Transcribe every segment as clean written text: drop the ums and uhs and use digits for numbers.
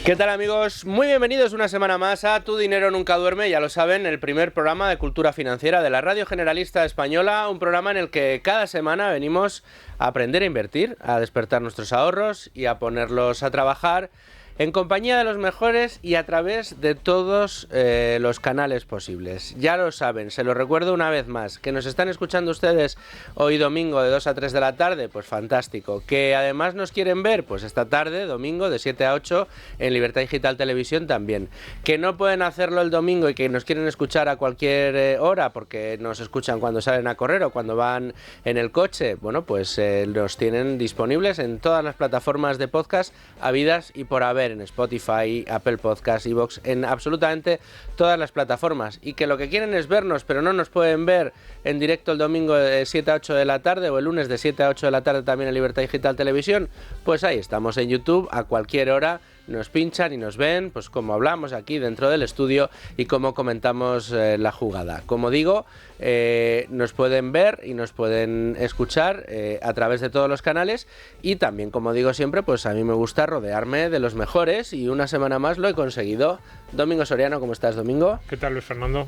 ¿Qué tal, amigos? Muy bienvenidos una semana más a Tu Dinero Nunca Duerme, ya lo saben, el primer programa de cultura financiera de la Radio Generalista Española, un programa en el que cada semana venimos a aprender a invertir, a despertar nuestros ahorros y a ponerlos a trabajar en compañía de los mejores y a través de todos los canales posibles. Ya lo saben, se lo recuerdo una vez más, que nos están escuchando ustedes hoy domingo de 2 a 3 de la tarde, pues fantástico. Que además nos quieren ver, pues esta tarde, domingo, de 7 a 8, en Libertad Digital Televisión también. Que no pueden hacerlo el domingo y que nos quieren escuchar a cualquier hora, porque nos escuchan cuando salen a correr o cuando van en el coche, bueno, pues los tienen disponibles en todas las plataformas de podcast habidas y por haber, en Spotify, Apple Podcasts, iVoox, en absolutamente todas las plataformas, y que lo que quieren es vernos, pero no nos pueden ver en directo el domingo de 7 a 8 de la tarde o el lunes de 7 a 8 de la tarde también en Libertad Digital Televisión, pues ahí estamos en YouTube a cualquier hora. Nos pinchan y nos ven, pues como hablamos aquí dentro del estudio y como comentamos la jugada. Como digo, nos pueden ver y nos pueden escuchar a través de todos los canales, y también, como digo siempre, pues a mí me gusta rodearme de los mejores, y una semana más lo he conseguido. Domingo Soriano, ¿cómo estás, Domingo? ¿Qué tal, Luis Fernando?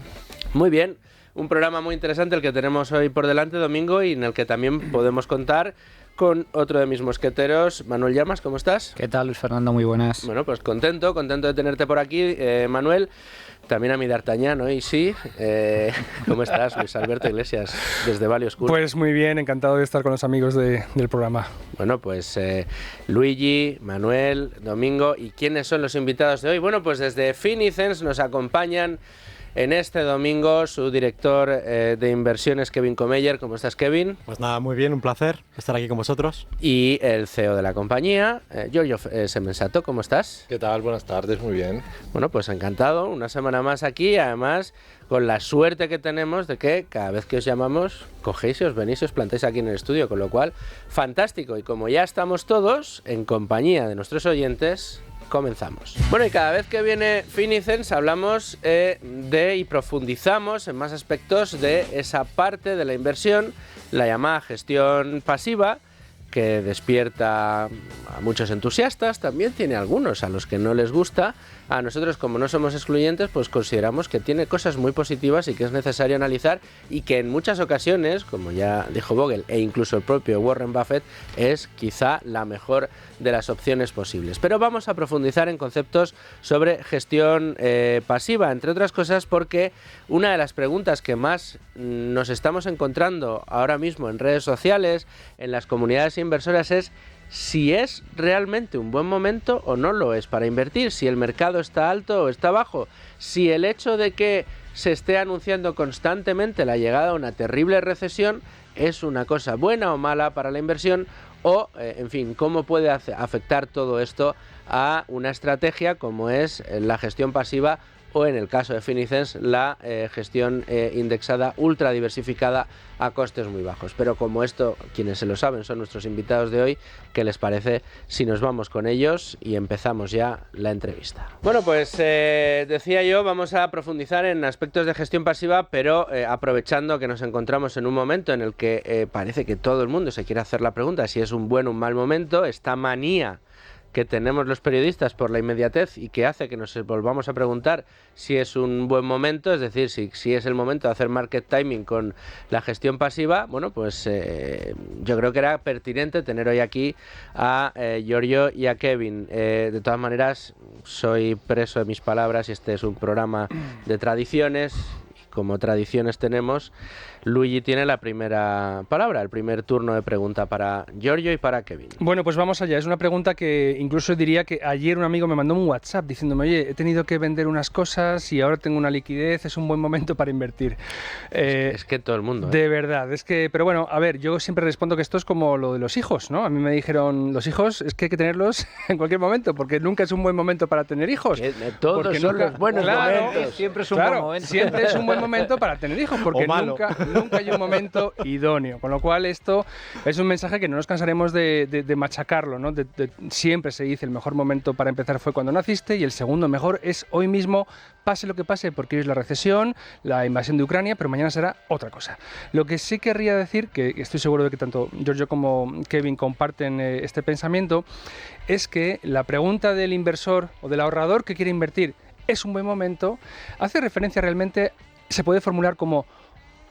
Muy bien. Un programa muy interesante el que tenemos hoy por delante, Domingo, y en el que también podemos contar con otro de mis mosqueteros, Manuel Llamas. ¿Cómo estás? ¿Qué tal, Luis Fernando? Muy buenas. Bueno, pues contento de tenerte por aquí, Manuel. También a mi D'Artagnan, hoy sí. ¿Cómo estás, Luis Alberto Iglesias, desde Valle Oscuro? Pues muy bien, encantado de estar con los amigos del programa. Bueno, pues Luigi, Manuel, Domingo. ¿Y quiénes son los invitados de hoy? Bueno, pues desde Finicens nos acompañan en este domingo su director de inversiones, Kevin Comeyer. ¿Cómo estás, Kevin? Pues nada, muy bien, un placer estar aquí con vosotros. Y el CEO de la compañía, Giorgio Semensato. ¿Cómo estás? ¿Qué tal? Buenas tardes, muy bien. Bueno, pues encantado, una semana más aquí, además con la suerte que tenemos de que cada vez que os llamamos, cogéis y os venís y os plantéis aquí en el estudio, con lo cual, fantástico. Y como ya estamos todos en compañía de nuestros oyentes, comenzamos. Bueno, y cada vez que viene Finicens hablamos y profundizamos en más aspectos de esa parte de la inversión, la llamada gestión pasiva, que despierta a muchos entusiastas, también tiene algunos a los que no les gusta. A nosotros, como no somos excluyentes, pues consideramos que tiene cosas muy positivas y que es necesario analizar, y que en muchas ocasiones, como ya dijo Bogle e incluso el propio Warren Buffett, es quizá la mejor de las opciones posibles. Pero vamos a profundizar en conceptos sobre gestión pasiva, entre otras cosas porque una de las preguntas que más nos estamos encontrando ahora mismo en redes sociales, en las comunidades inversoras, es si es realmente un buen momento o no lo es para invertir, si el mercado está alto o está bajo, si el hecho de que se esté anunciando constantemente la llegada de una terrible recesión es una cosa buena o mala para la inversión, o, en fin, cómo puede afectar todo esto a una estrategia como es la gestión pasiva, o en el caso de Finicens, la gestión indexada ultra diversificada a costes muy bajos. Pero como esto, quienes se lo saben son nuestros invitados de hoy, ¿qué les parece si nos vamos con ellos y empezamos ya la entrevista? Bueno, pues decía yo, vamos a profundizar en aspectos de gestión pasiva, pero aprovechando que nos encontramos en un momento en el que parece que todo el mundo se quiere hacer la pregunta si es un buen o un mal momento, esta manía que tenemos los periodistas por la inmediatez y que hace que nos volvamos a preguntar si es un buen momento, es decir, si es el momento de hacer market timing con la gestión pasiva. Bueno, pues yo creo que era pertinente tener hoy aquí a Giorgio y a Kevin. De todas maneras, soy preso de mis palabras y este es un programa de tradiciones. Como tradiciones tenemos, Luigi tiene la primera palabra, el primer turno de pregunta para Giorgio y para Kevin. Bueno, pues vamos allá. Es una pregunta que incluso diría que ayer un amigo me mandó un WhatsApp diciéndome: oye, he tenido que vender unas cosas y ahora tengo una liquidez, es un buen momento para invertir. Es que todo el mundo. De verdad, es que, pero bueno, a ver, yo siempre respondo que esto es como lo de los hijos, ¿no? A mí me dijeron, los hijos es que hay que tenerlos en cualquier momento, porque nunca es un buen momento para tener hijos. Todos son los buenos momentos. Siempre es un buen momento. Siempre es un buen momento. momento para tener hijos, porque nunca hay un momento idóneo. Con lo cual esto es un mensaje que no nos cansaremos de machacarlo, ¿no? Siempre se dice el mejor momento para empezar fue cuando naciste y el segundo mejor es hoy mismo, pase lo que pase, porque hoy es la recesión, la invasión de Ucrania, pero mañana será otra cosa. Lo que sí querría decir, que estoy seguro de que tanto Giorgio como Kevin comparten este pensamiento, es que la pregunta del inversor o del ahorrador que quiere invertir es un buen momento, hace referencia realmente, se puede formular como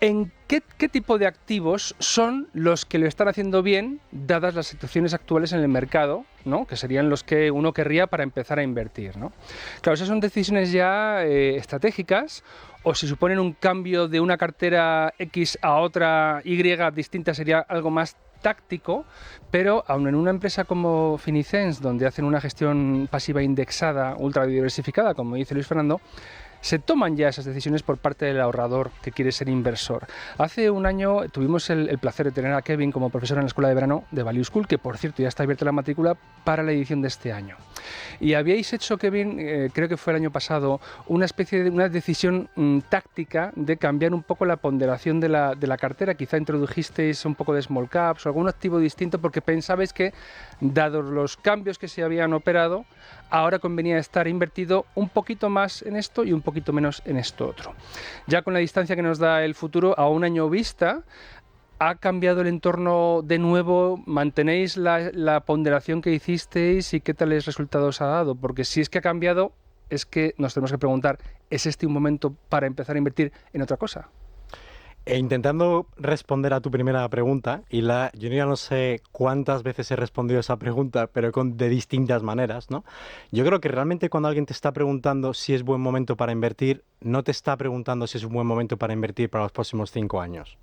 ¿en qué tipo de activos son los que lo están haciendo bien dadas las situaciones actuales en el mercado, ¿no? Que serían los que uno querría para empezar a invertir, ¿no? Claro, esas son decisiones ya estratégicas, o si suponen un cambio de una cartera X a otra Y distinta sería algo más táctico, pero aun en una empresa como Finicens, donde hacen una gestión pasiva indexada, ultra diversificada, como dice Luis Fernando, se toman ya esas decisiones por parte del ahorrador que quiere ser inversor. Hace un año tuvimos el placer de tener a Kevin como profesor en la escuela de verano de Value School, que por cierto ya está abierta la matrícula para la edición de este año. Y habíais hecho, Kevin, creo que fue el año pasado, una especie de una decisión táctica de cambiar un poco la ponderación de la cartera. Quizá introdujisteis un poco de small caps o algún activo distinto porque pensabais que, dados los cambios que se habían operado, ahora convenía estar invertido un poquito más en esto y un poquito menos en esto otro. Ya con la distancia que nos da el futuro, a un año vista, ¿ha cambiado el entorno de nuevo? ¿Mantenéis la ponderación que hicisteis y qué tales resultados ha dado? Porque si es que ha cambiado, es que nos tenemos que preguntar, ¿es este un momento para empezar a invertir en otra cosa? Intentando responder a tu primera pregunta, yo ya no sé cuántas veces he respondido esa pregunta, pero de distintas maneras, ¿no? Yo creo que realmente cuando alguien te está preguntando si es buen momento para invertir, no te está preguntando si es un buen momento para invertir para los próximos 5 años.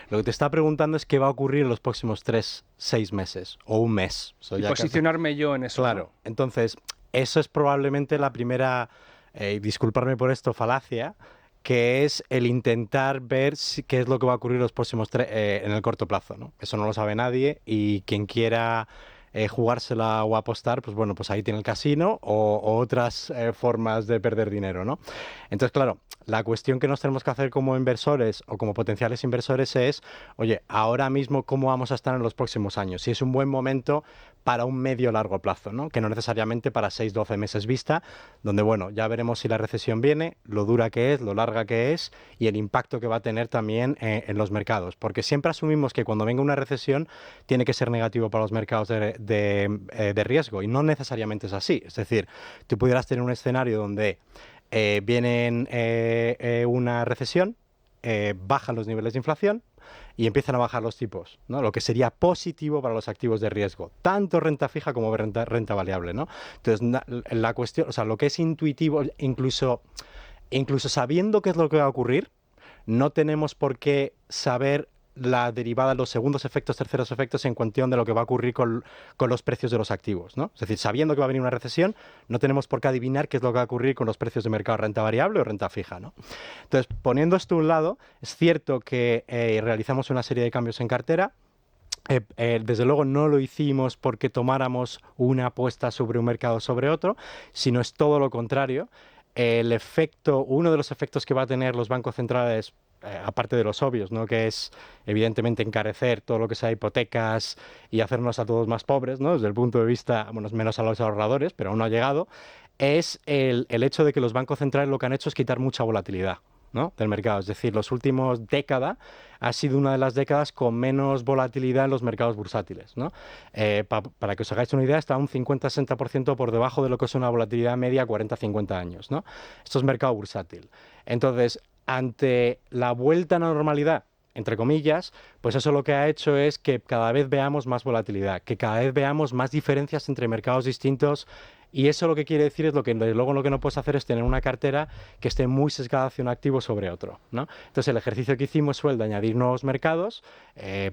Lo que te está preguntando es qué va a ocurrir en los próximos 3, 6 meses o un mes. Y posicionarme yo en eso. Claro, ¿no? Entonces, eso es probablemente la primera, disculparme por esto, falacia, que es el intentar ver qué es lo que va a ocurrir los próximos en el corto plazo, ¿no? Eso no lo sabe nadie y quien quiera jugársela o apostar, pues bueno, pues ahí tiene el casino o otras formas de perder dinero, ¿no? Entonces, claro, la cuestión que nos tenemos que hacer como inversores o como potenciales inversores es, oye, ahora mismo, ¿cómo vamos a estar en los próximos años? Si es un buen momento para un medio largo plazo, ¿no? Que no necesariamente para 6-12 meses vista, donde, bueno, ya veremos si la recesión viene, lo dura que es, lo larga que es y el impacto que va a tener también en los mercados. Porque siempre asumimos que cuando venga una recesión tiene que ser negativo para los mercados de riesgo y no necesariamente es así. Es decir, tú pudieras tener un escenario donde viene una recesión, bajan los niveles de inflación y empiezan a bajar los tipos, ¿no? Lo que sería positivo para los activos de riesgo, tanto renta fija como renta variable, ¿no? Entonces, la cuestión, o sea, lo que es intuitivo, incluso sabiendo qué es lo que va a ocurrir, no tenemos por qué saber la derivada, los segundos efectos, terceros efectos en cuestión de lo que va a ocurrir con los precios de los activos, ¿no? Es decir, sabiendo que va a venir una recesión, no tenemos por qué adivinar qué es lo que va a ocurrir con los precios de mercado de renta variable o renta fija, ¿no? Entonces, poniendo esto a un lado, es cierto que realizamos una serie de cambios en cartera. Desde luego no lo hicimos porque tomáramos una apuesta sobre un mercado sobre otro, sino es todo lo contrario. Uno de los efectos que va a tener los bancos centrales, aparte de los obvios, ¿no? Que es evidentemente encarecer todo lo que sea hipotecas y hacernos a todos más pobres, ¿no? Desde el punto de vista, bueno, menos a los ahorradores, pero aún no ha llegado, es el hecho de que los bancos centrales lo que han hecho es quitar mucha volatilidad, ¿no? Del mercado. Es decir, los últimos décadas ha sido una de las décadas con menos volatilidad en los mercados bursátiles, ¿no? Para que os hagáis una idea, está un 50-60% por debajo de lo que es una volatilidad media a 40-50 años, ¿no? Esto es mercado bursátil. Entonces, ante la vuelta a la normalidad, entre comillas, pues eso lo que ha hecho es que cada vez veamos más volatilidad, que cada vez veamos más diferencias entre mercados distintos. Y eso lo que quiere decir es lo que luego lo que no puedes hacer es tener una cartera que esté muy sesgada hacia un activo sobre otro, ¿no? Entonces el ejercicio que hicimos fue el de añadir nuevos mercados.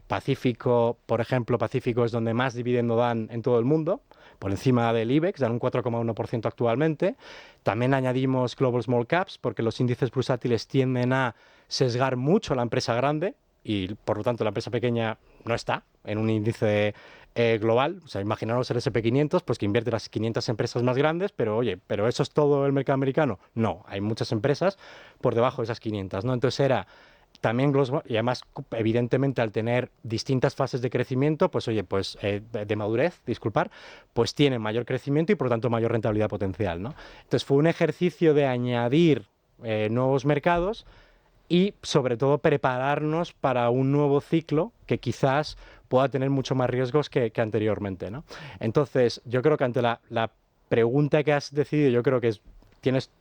Pacífico, por ejemplo, Pacífico es donde más dividendo dan en todo el mundo, por encima del IBEX, dan un 4,1% actualmente. También añadimos Global Small Caps porque los índices bursátiles tienden a sesgar mucho a la empresa grande y por lo tanto la empresa pequeña no está en un índice global, o sea, imaginaros el S&P 500, pues que invierte las 500 empresas más grandes, pero oye, ¿pero eso es todo el mercado americano? No, hay muchas empresas por debajo de esas 500, ¿no? Entonces era también global, y además, evidentemente, al tener distintas fases de crecimiento, pues oye, pues de madurez, disculpar, pues tienen mayor crecimiento y por lo tanto mayor rentabilidad potencial, ¿no? Entonces fue un ejercicio de añadir nuevos mercados y sobre todo prepararnos para un nuevo ciclo que quizás pueda tener mucho más riesgos que anteriormente, ¿no? Entonces, yo creo que ante la pregunta que has decidido, yo creo que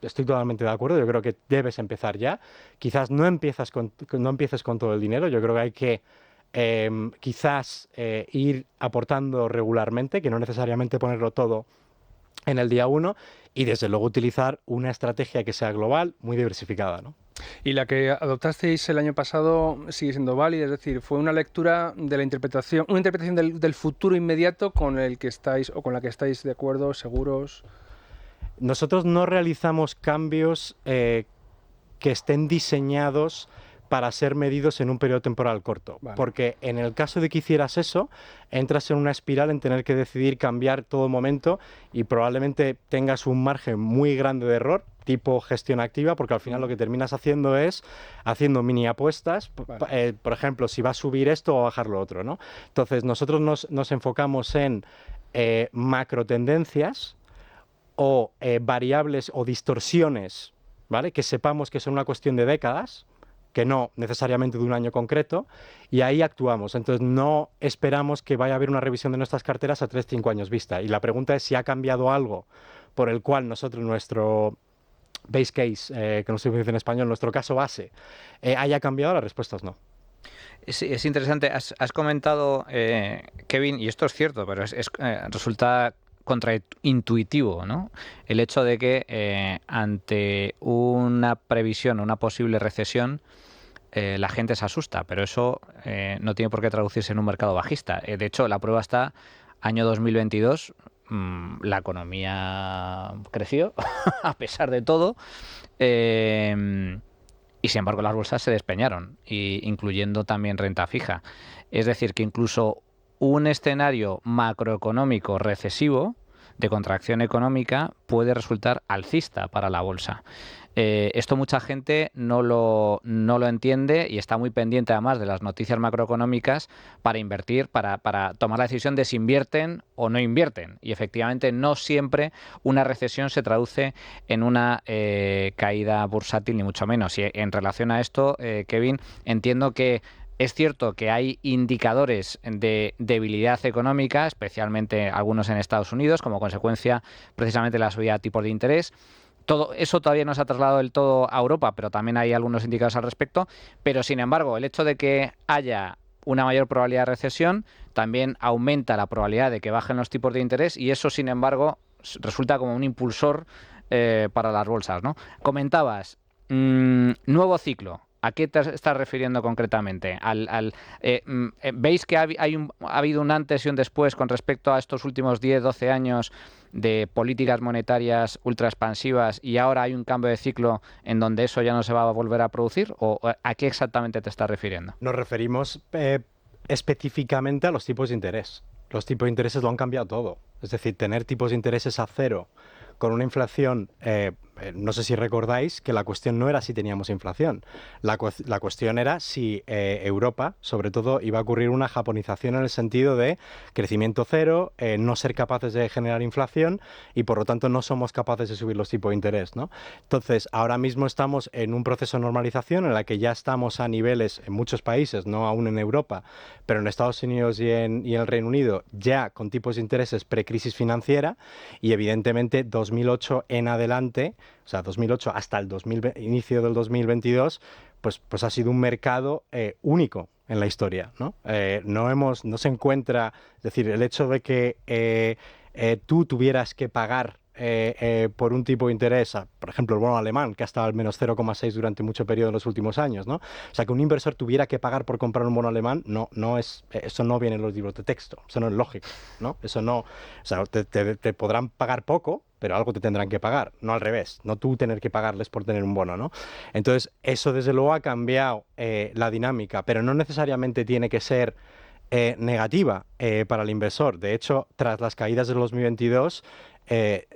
estoy totalmente de acuerdo, yo creo que debes empezar ya. Quizás no empieces con todo el dinero, yo creo que hay que quizás ir aportando regularmente, que no necesariamente ponerlo todo en el día 1, y desde luego utilizar una estrategia que sea global, muy diversificada, ¿no? Y la que adoptasteis el año pasado sigue siendo válida, es decir, fue una lectura de la interpretación, una interpretación del futuro inmediato con el que estáis o con la que estáis de acuerdo, seguros. Nosotros no realizamos cambios que estén diseñados para ser medidos en un periodo temporal corto. Vale. Porque en el caso de que hicieras eso, entras en una espiral en tener que decidir cambiar todo momento y probablemente tengas un margen muy grande de error, tipo gestión activa, porque al final lo que terminas haciendo es haciendo mini apuestas, vale. Por ejemplo, si va a subir esto o bajar lo otro, ¿no? Entonces, nosotros nos enfocamos en macro tendencias o variables o distorsiones, ¿vale? Que sepamos que son una cuestión de décadas, que no necesariamente de un año concreto, y ahí actuamos. Entonces no esperamos que vaya a haber una revisión de nuestras carteras a 3-5 años vista. Y la pregunta es si ha cambiado algo por el cual nosotros, nuestro base case, que no se dice en español, nuestro caso base, haya cambiado. La respuesta es no. Es interesante. Has comentado, Kevin, y esto es cierto, pero resulta contraintuitivo, ¿no? El hecho de que ante una previsión, una posible recesión, la gente se asusta, pero eso no tiene por qué traducirse en un mercado bajista. De hecho, la prueba está año 2022, la economía creció a pesar de todo, y sin embargo las bolsas se despeñaron, incluyendo también renta fija. Es decir, que incluso un escenario macroeconómico recesivo de contracción económica puede resultar alcista para la bolsa. Esto mucha gente no lo entiende y está muy pendiente además de las noticias macroeconómicas para invertir, para tomar la decisión de si invierten o no invierten. Y efectivamente no siempre una recesión se traduce en una caída bursátil, ni mucho menos. Y en relación a esto, Kevin, entiendo que es cierto que hay indicadores de debilidad económica, especialmente algunos en Estados Unidos, como consecuencia precisamente de la subida de tipos de interés. Todo eso todavía no se ha trasladado del todo a Europa, pero también hay algunos indicadores al respecto. Pero, sin embargo, el hecho de que haya una mayor probabilidad de recesión también aumenta la probabilidad de que bajen los tipos de interés y eso, sin embargo, resulta como un impulsor para las bolsas, ¿no? Comentabas, nuevo ciclo. ¿A qué te estás refiriendo concretamente? ¿Veis que ha habido un antes y un después con respecto a estos últimos 10-12 años de políticas monetarias ultra expansivas y ahora hay un cambio de ciclo en donde eso ya no se va a volver a producir? ¿O a qué exactamente te estás refiriendo? Nos referimos específicamente a los tipos de interés. Los tipos de intereses lo han cambiado todo. Es decir, tener tipos de intereses a cero con una inflación, no sé si recordáis que la cuestión no era si teníamos inflación, la cuestión era si Europa, sobre todo, iba a ocurrir una japonización en el sentido de crecimiento cero, no ser capaces de generar inflación y por lo tanto no somos capaces de subir los tipos de interés, ¿no? Entonces, ahora mismo estamos en un proceso de normalización en la que ya estamos a niveles en muchos países, no aún en Europa, pero en Estados Unidos y en el Reino Unido ya con tipos de intereses precrisis financiera y evidentemente 2008 en adelante, o sea, 2008 hasta el inicio del 2022, pues ha sido un mercado único en la historia, ¿no? No se encuentra, es decir, el hecho de que tú tuvieras que pagar por un tipo de interés, por ejemplo, el bono alemán, que ha estado al menos 0,6 durante mucho periodo en los últimos años, ¿no? O sea, que un inversor tuviera que pagar por comprar un bono alemán, eso no viene en los libros de texto, eso no es lógico, ¿no? Eso no, o sea, te podrán pagar poco, pero algo te tendrán que pagar, no al revés, no tú tener que pagarles por tener un bono, ¿no? Entonces, eso desde luego ha cambiado la dinámica, pero no necesariamente tiene que ser negativa para el inversor. De hecho, tras las caídas de 2022,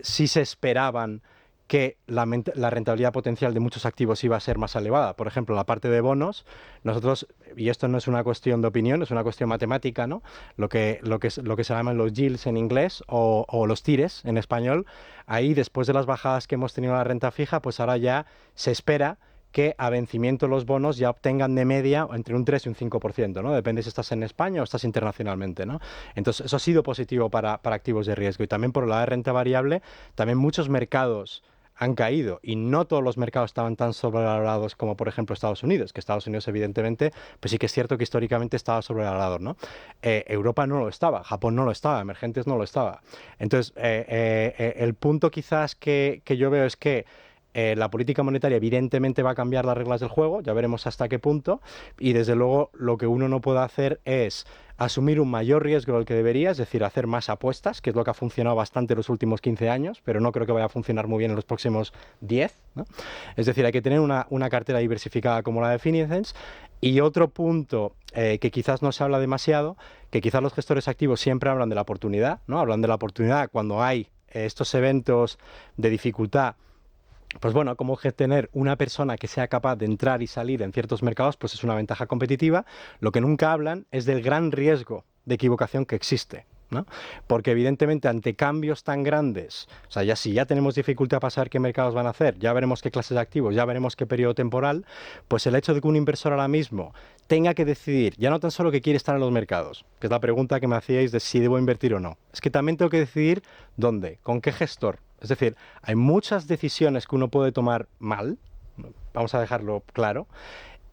sí se esperaban que la rentabilidad potencial de muchos activos iba a ser más elevada. Por ejemplo, la parte de bonos, nosotros, y esto no es una cuestión de opinión, es una cuestión matemática, ¿no? Lo que se llaman los yields en inglés o los TIRES en español, ahí después de las bajadas que hemos tenido en la renta fija, pues ahora ya se espera que a vencimiento los bonos ya obtengan de media entre un 3 y un 5%, ¿no? Depende si estás en España o estás internacionalmente, ¿no? Entonces, eso ha sido positivo para activos de riesgo. Y también por la de renta variable, también muchos mercados han caído y no todos los mercados estaban tan sobrevalorados como, por ejemplo, Estados Unidos, que Estados Unidos, evidentemente, pues sí que es cierto que históricamente estaba sobrevalorado, ¿no? Europa no lo estaba, Japón no lo estaba, emergentes no lo estaba. Entonces, el punto quizás que yo veo es que la política monetaria evidentemente va a cambiar las reglas del juego, ya veremos hasta qué punto, y desde luego lo que uno no puede hacer es asumir un mayor riesgo del que debería, es decir, hacer más apuestas, que es lo que ha funcionado bastante en los últimos 15 años, pero no creo que vaya a funcionar muy bien en los próximos 10, ¿no? Es decir, hay que tener una cartera diversificada como la de Finicens. Y otro punto que quizás no se habla demasiado, que quizás los gestores activos siempre hablan de la oportunidad, ¿no? Hablan de la oportunidad cuando hay estos eventos de dificultad. Pues bueno, como que tener una persona que sea capaz de entrar y salir en ciertos mercados, pues es una ventaja competitiva. Lo que nunca hablan es del gran riesgo de equivocación que existe, ¿no? Porque evidentemente ante cambios tan grandes, o sea, si ya tenemos dificultad para saber qué mercados van a hacer, ya veremos qué clases de activos, ya veremos qué periodo temporal, pues el hecho de que un inversor ahora mismo tenga que decidir, ya no tan solo que quiere estar en los mercados, que es la pregunta que me hacíais de si debo invertir o no, es que también tengo que decidir dónde, con qué gestor. Es decir, hay muchas decisiones que uno puede tomar mal, vamos a dejarlo claro,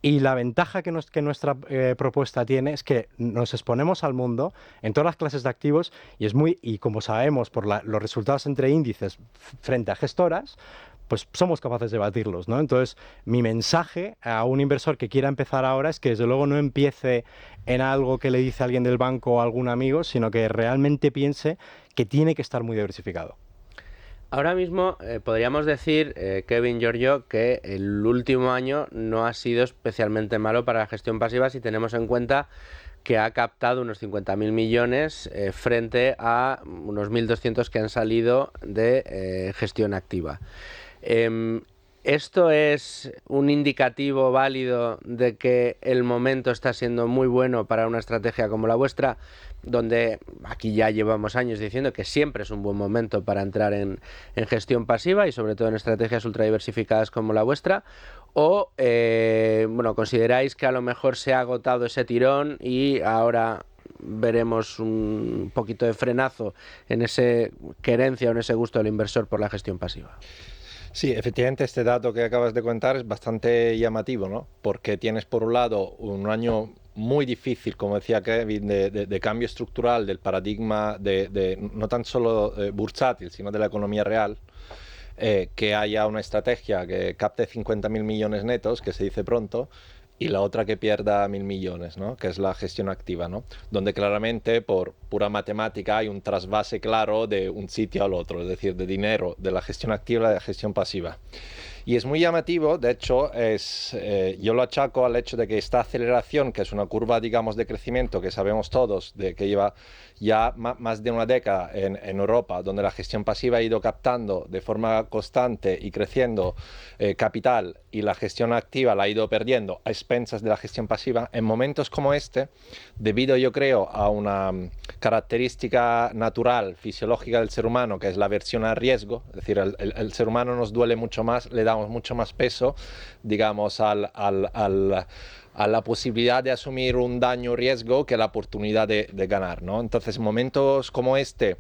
y la ventaja que nuestra propuesta tiene es que nos exponemos al mundo en todas las clases de activos y como sabemos por los resultados entre índices frente a gestoras, pues somos capaces de batirlos, ¿no? Entonces, mi mensaje a un inversor que quiera empezar ahora es que desde luego no empiece en algo que le dice alguien del banco o algún amigo, sino que realmente piense que tiene que estar muy diversificado. Ahora mismo podríamos decir, Kevin, Giorgio, que el último año no ha sido especialmente malo para la gestión pasiva si tenemos en cuenta que ha captado unos 50.000 millones frente a unos 1.200 que han salido de gestión activa. ¿Esto es un indicativo válido de que el momento está siendo muy bueno para una estrategia como la vuestra, donde aquí ya llevamos años diciendo que siempre es un buen momento para entrar en gestión pasiva y sobre todo en estrategias ultra diversificadas como la vuestra? ¿O consideráis que a lo mejor se ha agotado ese tirón y ahora veremos un poquito de frenazo en esa querencia o en ese gusto del inversor por la gestión pasiva? Sí, efectivamente este dato que acabas de contar es bastante llamativo, ¿no? Porque tienes por un lado un año muy difícil, como decía Kevin, de cambio estructural del paradigma no tan solo bursátil, sino de la economía real, que haya una estrategia que capte 50.000 millones netos, que se dice pronto, y la otra que pierda 1.000 millones, ¿no? Que es la gestión activa, ¿no? Donde claramente por pura matemática hay un trasvase claro de un sitio al otro, es decir, de dinero de la gestión activa a la gestión pasiva. Y es muy llamativo, de hecho, yo lo achaco al hecho de que esta aceleración, que es una curva, digamos, de crecimiento que sabemos todos, de que lleva ya más de una década en Europa, donde la gestión pasiva ha ido captando de forma constante y creciendo capital y la gestión activa la ha ido perdiendo a expensas de la gestión pasiva, en momentos como este, debido yo creo a una característica natural, fisiológica del ser humano, que es la aversión al riesgo, es decir, el ser humano nos duele mucho más, le damos mucho más peso, digamos, a la posibilidad de asumir un daño o riesgo que la oportunidad de ganar, ¿no? Entonces, momentos como este,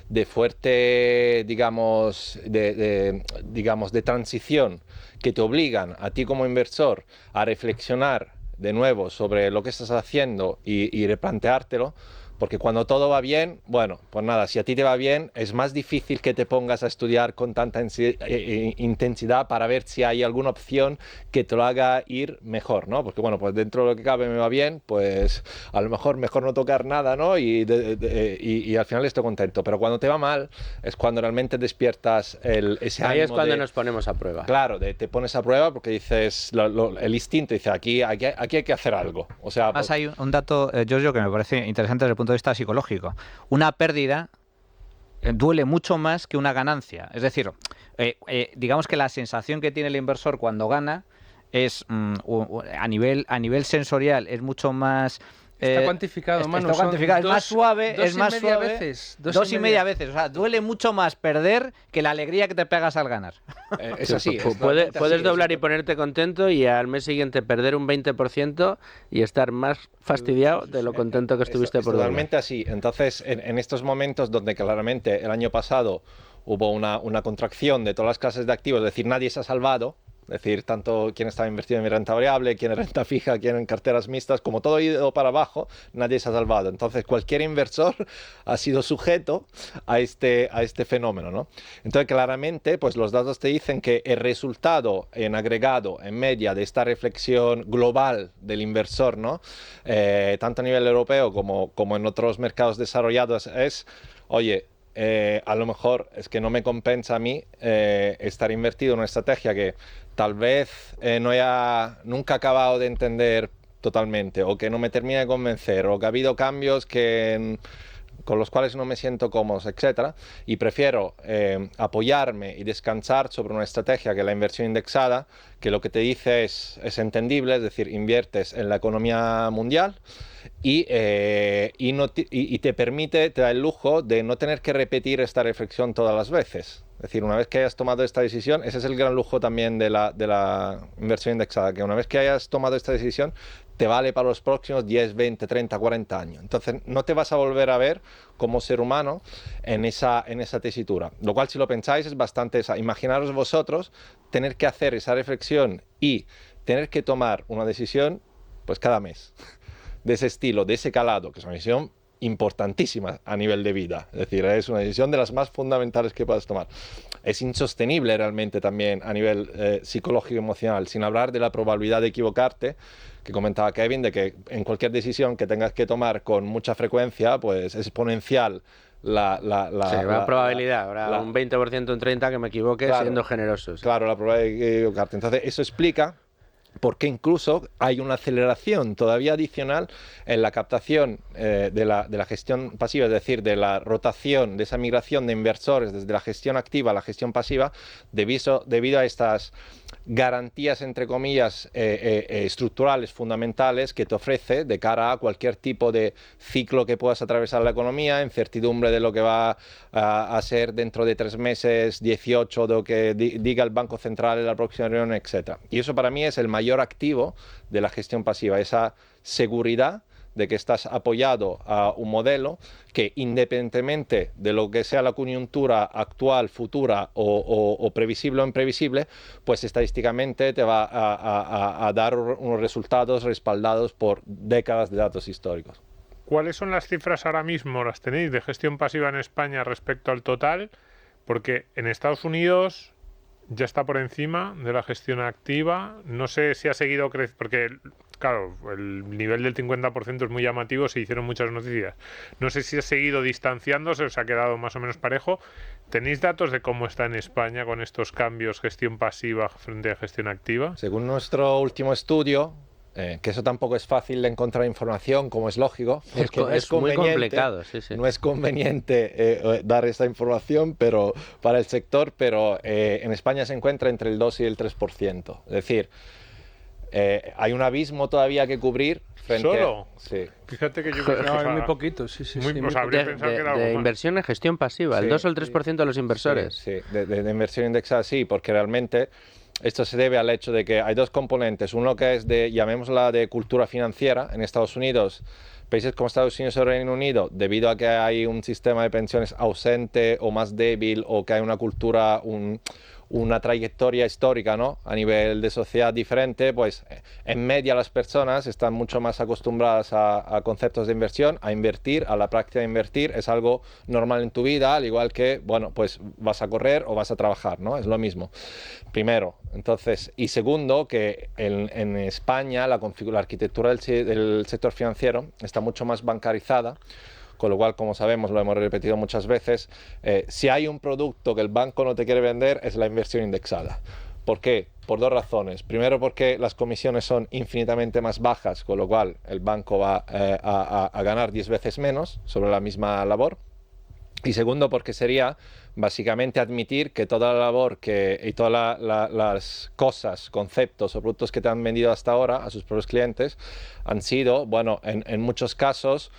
de fuerte, digamos, de transición, que te obligan a ti como inversor a reflexionar de nuevo sobre lo que estás haciendo y replanteártelo, Porque cuando todo va bien, bueno, pues nada, si a ti te va bien, es más difícil que te pongas a estudiar con tanta intensidad para ver si hay alguna opción que te lo haga ir mejor, ¿no? Porque bueno, pues dentro de lo que cabe me va bien, pues a lo mejor no tocar nada, ¿no? Y al final estoy contento. Pero cuando te va mal es cuando realmente despiertas ese ánimo. Ahí es cuando nos ponemos a prueba. Claro, te pones a prueba porque dices, el instinto dice, aquí hay que hacer algo. O sea, además hay un dato, Giorgio, que me parece interesante desde el punto de vista psicológico. Una pérdida duele mucho más que una ganancia. Es decir, digamos que la sensación que tiene el inversor cuando gana es a nivel sensorial es mucho más... Está cuantificado, Manu. Está cuantificado. Es más suave. Dos y media veces. O sea, duele mucho más perder que la alegría que te pegas al ganar. Es así. Puedes doblar y ponerte contento y al mes siguiente perder un 20% y estar más fastidiado de lo contento que estuviste por doblar. Totalmente así. Entonces, en estos momentos donde claramente el año pasado hubo una contracción de todas las clases de activos, es decir, nadie se ha salvado. Es decir, tanto quien estaba invertido en mi renta variable, quien en renta fija, quien en carteras mixtas, como todo ha ido para abajo, nadie se ha salvado. Entonces, cualquier inversor ha sido sujeto a este fenómeno, ¿no? Entonces, claramente, pues los datos te dicen que el resultado en agregado, en media, de esta reflexión global del inversor, ¿no? Tanto a nivel europeo como en otros mercados desarrollados, es, oye, a lo mejor es que no me compensa a mí estar invertido en una estrategia que tal vez nunca he acabado de entender totalmente, o que no me termina de convencer, o que ha habido cambios con los cuales no me siento cómodo, etc. Y prefiero apoyarme y descansar sobre una estrategia que la inversión indexada, que lo que te dice es entendible, es decir, inviertes en la economía mundial y te permite, te da el lujo de no tener que repetir esta reflexión todas las veces. Es decir, una vez que hayas tomado esta decisión, ese es el gran lujo también de la inversión indexada, que una vez que hayas tomado esta decisión, te vale para los próximos 10, 20, 30, 40 años. Entonces, no te vas a volver a ver como ser humano en esa tesitura. Lo cual, si lo pensáis, es bastante... Imaginaros vosotros tener que hacer esa reflexión y tener que tomar una decisión pues cada mes, de ese estilo, de ese calado, que es una decisión importantísima a nivel de vida. Es decir, es una decisión de las más fundamentales que puedas tomar. Es insostenible realmente también a nivel psicológico y emocional, sin hablar de la probabilidad de equivocarte, que comentaba Kevin, de que en cualquier decisión que tengas que tomar con mucha frecuencia, pues es exponencial la probabilidad. Habrá un 20%, un 30% que me equivoque, claro, siendo generosos. Claro, la probabilidad de equivocarte. Entonces, eso explica porque incluso hay una aceleración todavía adicional en la captación de la gestión pasiva, es decir, de la rotación, de esa migración de inversores desde la gestión activa a la gestión pasiva, debido a estas garantías, entre comillas, estructurales fundamentales que te ofrece de cara a cualquier tipo de ciclo que puedas atravesar la economía, incertidumbre de lo que va a ser dentro de 3 meses, 18, de lo que diga el Banco Central en la próxima reunión, etc. Y eso para mí es el mayor activo de la gestión pasiva, esa seguridad de que estás apoyado a un modelo que, independientemente de lo que sea la coyuntura actual, futura o previsible o imprevisible, pues estadísticamente te va a dar unos resultados respaldados por décadas de datos históricos. ¿Cuáles son las cifras ahora mismo, las tenéis, de gestión pasiva en España respecto al total? Porque en Estados Unidos ya está por encima de la gestión activa. No sé si ha seguido creciendo, porque claro, el nivel del 50% es muy llamativo, se hicieron muchas noticias. No sé si ha seguido distanciándose o se ha quedado más o menos parejo. ¿Tenéis datos de cómo está en España con estos cambios, gestión pasiva frente a gestión activa? Según nuestro último estudio, que eso tampoco es fácil de encontrar información, como es lógico, porque es muy complicado, sí. No es conveniente dar esta información para el sector, pero en España se encuentra entre el 2 y el 3%. Es decir, hay un abismo todavía que cubrir. ¿Solo? Sí. Fíjate que yo pensaba... No, muy poquito, sí. De inversión en gestión pasiva, el 2 o el 3% de los inversores. Sí, de inversión indexada sí, porque realmente esto se debe al hecho de que hay dos componentes. Uno que es llamémosla de cultura financiera. En Estados Unidos, países como Estados Unidos o Reino Unido, debido a que hay un sistema de pensiones ausente o más débil, o que hay una cultura, un una trayectoria histórica, ¿no? A nivel de sociedad diferente, pues en media las personas están mucho más acostumbradas a conceptos de inversión, a invertir, a la práctica de invertir, es algo normal en tu vida, al igual que, bueno, pues vas a correr o vas a trabajar, ¿no? Es lo mismo. Primero, entonces, y segundo, que en España la arquitectura del sector financiero está mucho más bancarizada, con lo cual, como sabemos, lo hemos repetido muchas veces, si hay un producto que el banco no te quiere vender es la inversión indexada. ¿Por qué? Por dos razones. Primero, porque las comisiones son infinitamente más bajas, con lo cual el banco va a ganar 10 veces menos sobre la misma labor. Y segundo, porque sería básicamente admitir que toda la labor y todas las cosas, conceptos o productos que te han vendido hasta ahora a sus propios clientes han sido, bueno, en muchos casos,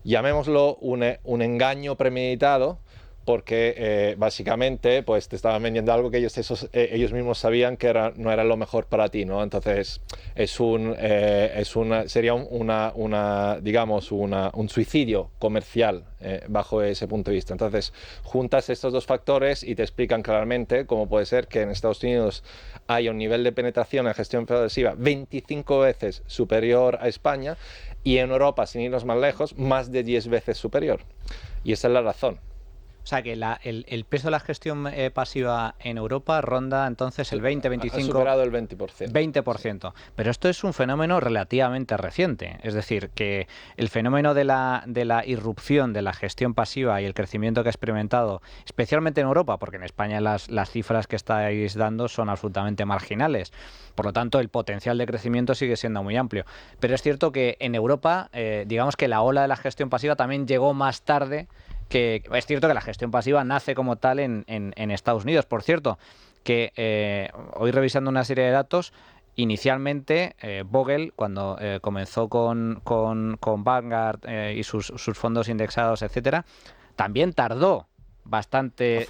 llamémoslo un engaño premeditado, porque básicamente pues te estaban vendiendo algo que ellos mismos sabían que no era lo mejor para ti, ¿no? Entonces sería un suicidio comercial bajo ese punto de vista. Entonces juntas estos dos factores y te explican claramente cómo puede ser que en Estados Unidos haya un nivel de penetración en gestión pasiva 25 veces superior a España y en Europa, sin irnos más lejos, más de 10 veces superior. Y esa es la razón. O sea que el peso de la gestión pasiva en Europa ronda entonces el 20-25%. Ha superado el 20%. 20%. Pero esto es un fenómeno relativamente reciente. Es decir, que el fenómeno de la irrupción de la gestión pasiva y el crecimiento que ha experimentado, especialmente en Europa, porque en España las cifras que estáis dando son absolutamente marginales. Por lo tanto, el potencial de crecimiento sigue siendo muy amplio. Pero es cierto que en Europa, digamos que la ola de la gestión pasiva también llegó más tarde. Que es cierto que la gestión pasiva nace como tal en Estados Unidos. Por cierto, que hoy revisando una serie de datos, inicialmente Bogle, cuando comenzó con Vanguard y sus fondos indexados, etcétera, también tardó bastante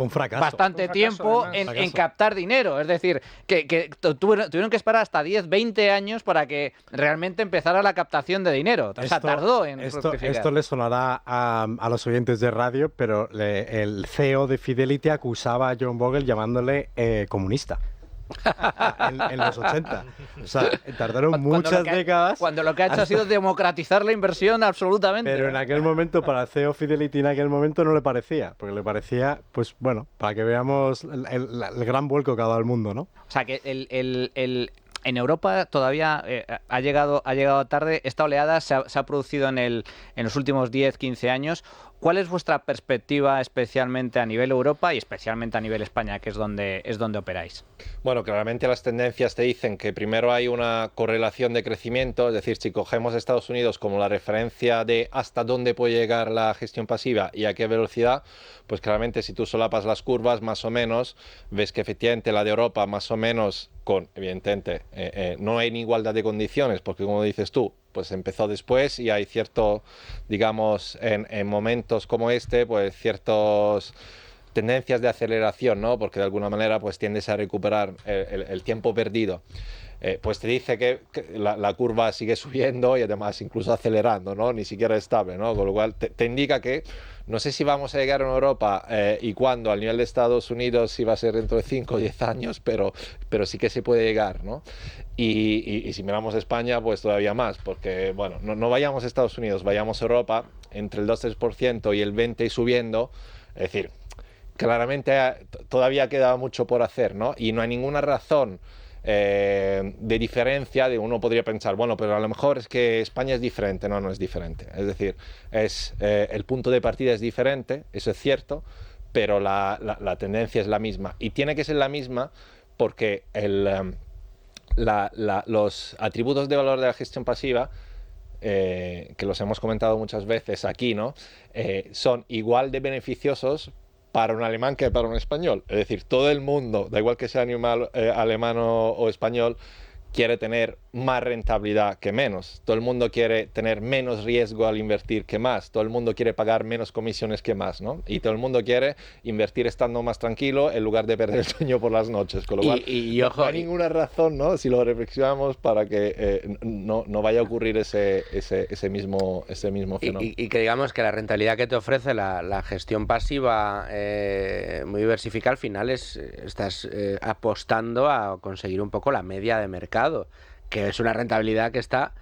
tiempo en captar dinero. Es decir, que tuvieron que esperar hasta 10, 20 años para que realmente empezara la captación de dinero. O sea, tardó en fructificar. Esto le sonará a los oyentes de radio, pero el CEO de Fidelity acusaba a John Bogle llamándole comunista. en los 80. O sea, tardaron muchas décadas. Cuando lo que ha hecho ha sido democratizar la inversión absolutamente. Pero en aquel momento, para el CEO Fidelity en aquel momento no le parecía. Porque le parecía, pues bueno, para que veamos el gran vuelco que ha dado al mundo, ¿no? O sea, que en Europa todavía ha llegado tarde. Esta oleada se ha producido en los últimos 10-15 años. ¿Cuál es vuestra perspectiva especialmente a nivel Europa y especialmente a nivel España, que es donde operáis? Bueno, claramente las tendencias te dicen que primero hay una correlación de crecimiento, es decir, si cogemos Estados Unidos como la referencia de hasta dónde puede llegar la gestión pasiva y a qué velocidad, pues claramente si tú solapas las curvas más o menos, ves que efectivamente la de Europa más o menos evidentemente, no hay igualdad de condiciones, porque como dices tú, pues empezó después y hay cierto, digamos, en momentos como este, pues ciertas tendencias de aceleración, ¿no? Porque de alguna manera pues tiendes a recuperar el tiempo perdido. Pues te dice que la curva sigue subiendo y además incluso acelerando, ¿no? Ni siquiera estable, ¿no? Con lo cual te indica que no sé si vamos a llegar en Europa y cuándo al nivel de Estados Unidos, si va a ser dentro de 5 o 10 años, pero sí que se puede llegar, ¿no? Y si miramos España, pues todavía más, porque, bueno, no vayamos a Estados Unidos, vayamos a Europa, entre el 2-3% y el 20% y subiendo, es decir, claramente todavía queda mucho por hacer, ¿no? Y no hay ninguna razón de diferencia, de uno podría pensar, bueno, pero a lo mejor es que España es diferente. No es diferente. Es decir, el punto de partida es diferente, eso es cierto, pero la tendencia es la misma. Y tiene que ser la misma porque los atributos de valor de la gestión pasiva, que los hemos comentado muchas veces aquí, ¿no? Son igual de beneficiosos para un alemán que para un español. Es decir, todo el mundo, da igual que sea alemán o español, quiere tener más rentabilidad que menos. Todo el mundo quiere tener menos riesgo al invertir que más. Todo el mundo quiere pagar menos comisiones que más, ¿no? Y todo el mundo quiere invertir estando más tranquilo en lugar de perder el sueño por las noches. Con lo cual, ojo, no hay ninguna razón, ¿no? Si lo reflexionamos, para que no vaya a ocurrir ese mismo fenómeno. Y que digamos que la rentabilidad que te ofrece la gestión pasiva muy diversificada, al final estás apostando a conseguir un poco la media de mercado, que es una rentabilidad que está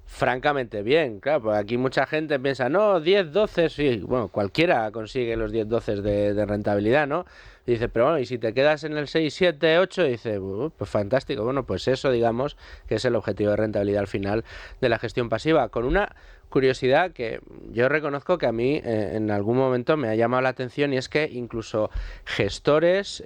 francamente bien. Claro, pues aquí mucha gente piensa, no, 10, 12, sí, bueno, cualquiera consigue los 10, 12 de rentabilidad, ¿no? Y dice, pero bueno, y si te quedas en el 6, 7, 8, dice, pues fantástico. Bueno, pues eso, digamos, que es el objetivo de rentabilidad al final de la gestión pasiva, con una curiosidad que yo reconozco que a mí en algún momento me ha llamado la atención, y es que incluso gestores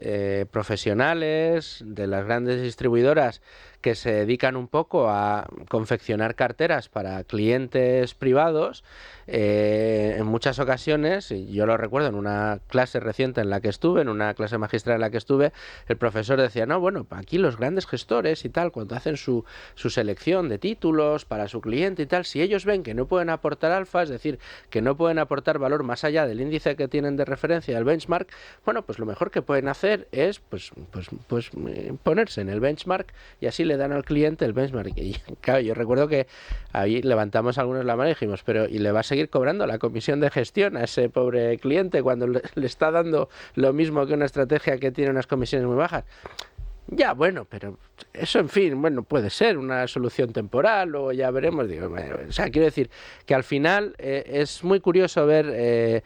profesionales de las grandes distribuidoras que se dedican un poco a confeccionar carteras para clientes privados, en muchas ocasiones, y yo lo recuerdo en una clase reciente en la que estuve, en una clase magistral en la que estuve, el profesor decía, no, bueno, aquí los grandes gestores y tal, cuando hacen su selección de títulos para su cliente y tal, si ellos ven que no pueden aportar alfa, es decir, que no pueden aportar valor más allá del índice que tienen de referencia, el benchmark, bueno, pues lo mejor que pueden hacer es pues ponerse en el benchmark, y así le dan al cliente el benchmark. Y claro, yo recuerdo que ahí levantamos algunos la mano y dijimos, pero ¿y le va a seguir cobrando la comisión de gestión a ese pobre cliente cuando le está dando lo mismo que una estrategia que tiene unas comisiones muy bajas? Ya, bueno, pero eso, en fin, bueno, puede ser una solución temporal, luego ya veremos. Digo, o sea, quiero decir que al final es muy curioso ver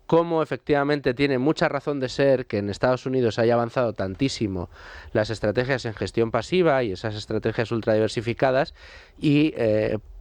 cómo efectivamente tiene mucha razón de ser que en Estados Unidos haya avanzado tantísimo las estrategias en gestión pasiva y esas estrategias ultra diversificadas, y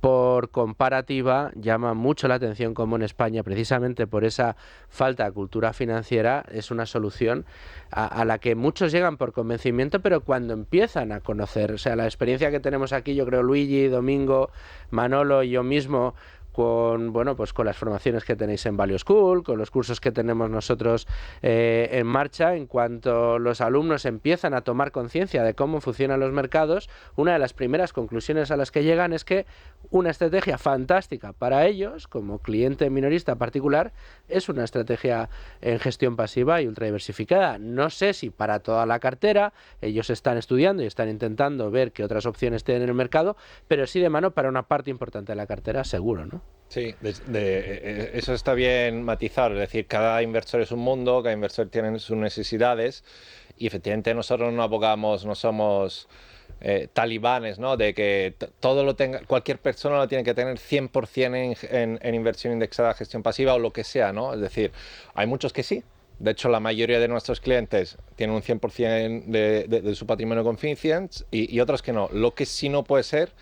por comparativa llama mucho la atención cómo en España, precisamente por esa falta de cultura financiera, es una solución a la que muchos llegan por convencimiento, pero cuando empiezan a conocer, o sea, la experiencia que tenemos aquí, yo creo Luigi, Domingo, Manolo y yo mismo, con, bueno, pues con las formaciones que tenéis en Value School, con los cursos que tenemos nosotros en marcha, en cuanto los alumnos empiezan a tomar conciencia de cómo funcionan los mercados, una de las primeras conclusiones a las que llegan es que una estrategia fantástica para ellos, como cliente minorista particular, es una estrategia en gestión pasiva y ultra diversificada. No sé si para toda la cartera, ellos están estudiando y están intentando ver qué otras opciones tienen en el mercado, pero sí de mano para una parte importante de la cartera, seguro, ¿no? Sí, eso está bien matizado, es decir, cada inversor es un mundo, cada inversor tiene sus necesidades, y efectivamente nosotros no abogamos, no somos talibanes, ¿no? De que todo lo tenga, cualquier persona lo tiene que tener 100% en inversión indexada, gestión pasiva o lo que sea, ¿no? Es decir, hay muchos que sí. De hecho, la mayoría de nuestros clientes tienen un 100% de su patrimonio con Fincients, y otros que no. Lo que sí no puede ser,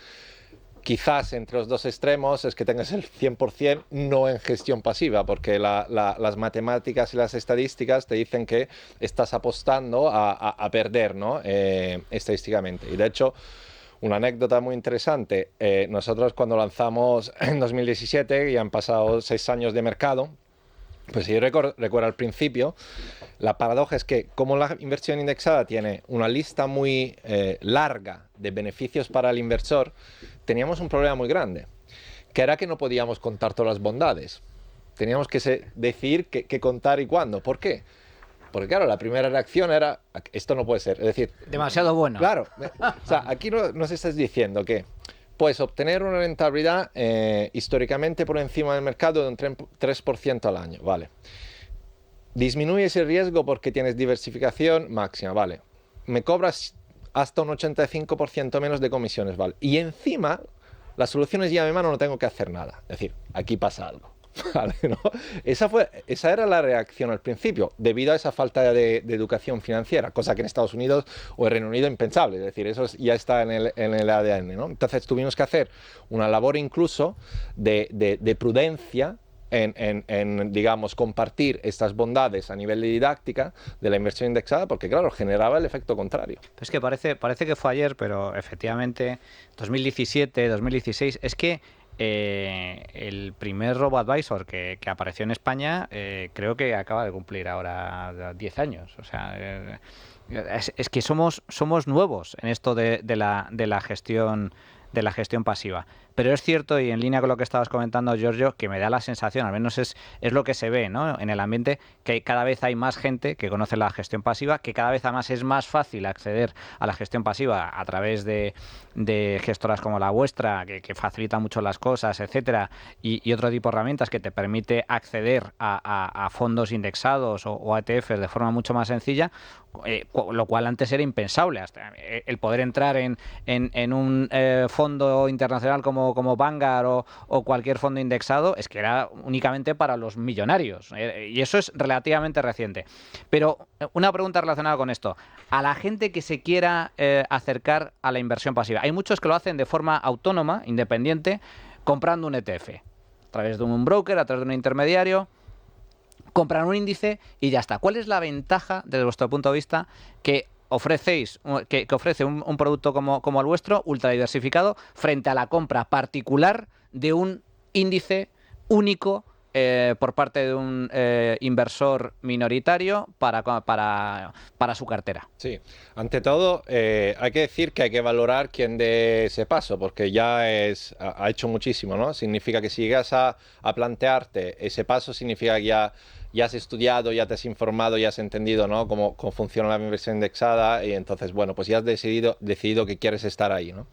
quizás entre los dos extremos, es que tengas el 100% no en gestión pasiva, porque las matemáticas y las estadísticas te dicen que estás apostando a perder, ¿no? Estadísticamente. Y de hecho, una anécdota muy interesante, nosotros cuando lanzamos en 2017, y han pasado 6 años de mercado, pues yo recuerdo al principio, la paradoja es que como la inversión indexada tiene una lista muy larga de beneficios para el inversor, teníamos un problema muy grande, que era que no podíamos contar todas las bondades. Teníamos que decidir qué contar y cuándo. ¿Por qué? Porque claro, la primera reacción era, esto no puede ser. Es decir, demasiado bueno. Claro, o sea, aquí nos estás diciendo que puedes obtener una rentabilidad históricamente por encima del mercado de un 3% al año, vale. Disminuyes el riesgo porque tienes diversificación máxima, vale. Me cobras hasta un 85% menos de comisiones, vale. Y encima, la solución es llave en mano, no tengo que hacer nada. Es decir, aquí pasa algo. Vale, ¿no? Esa era la reacción al principio, debido a esa falta de educación financiera, cosa que en Estados Unidos o en Reino Unido impensable, es decir, eso ya está en el ADN, ¿no? Entonces tuvimos que hacer una labor incluso de prudencia en, digamos, compartir estas bondades a nivel de didáctica de la inversión indexada, porque claro, generaba el efecto contrario. Es que parece que fue ayer, pero efectivamente 2017, 2016, es que el primer robo-advisor que apareció en España creo que acaba de cumplir ahora 10 años. O sea, Es que somos nuevos en esto de la gestión pasiva. Pero es cierto, y en línea con lo que estabas comentando, Giorgio, que me da la sensación, al menos es lo que se ve, ¿no?, en el ambiente, que cada vez hay más gente que conoce la gestión pasiva, que cada vez además es más fácil acceder a la gestión pasiva a través de gestoras como la vuestra, que facilitan mucho las cosas, etcétera, y otro tipo de herramientas que te permite acceder a fondos indexados o a ETFs de forma mucho más sencilla, lo cual antes era impensable. Hasta el poder entrar en un fondo internacional como Vanguard o cualquier fondo indexado es que era únicamente para los millonarios, y eso es relativamente reciente. Pero una pregunta relacionada con esto: a la gente que se quiera acercar a la inversión pasiva, hay muchos que lo hacen de forma autónoma, independiente, comprando un ETF a través de un broker, a través de un intermediario. Compran un índice y ya está. ¿Cuál es la ventaja, desde vuestro punto de vista, que ofrecéis, que ofrece un producto como el vuestro, ultra diversificado, frente a la compra particular de un índice único por parte de un inversor minoritario para su cartera? Sí, ante todo hay que decir que hay que valorar quién dé ese paso, porque ya ha hecho muchísimo, ¿no? Significa que si llegas a plantearte ese paso, significa que ya has estudiado, ya te has informado, ya has entendido, ¿no?, cómo funciona la inversión indexada, y entonces, bueno, pues ya has decidido que quieres estar ahí, ¿no?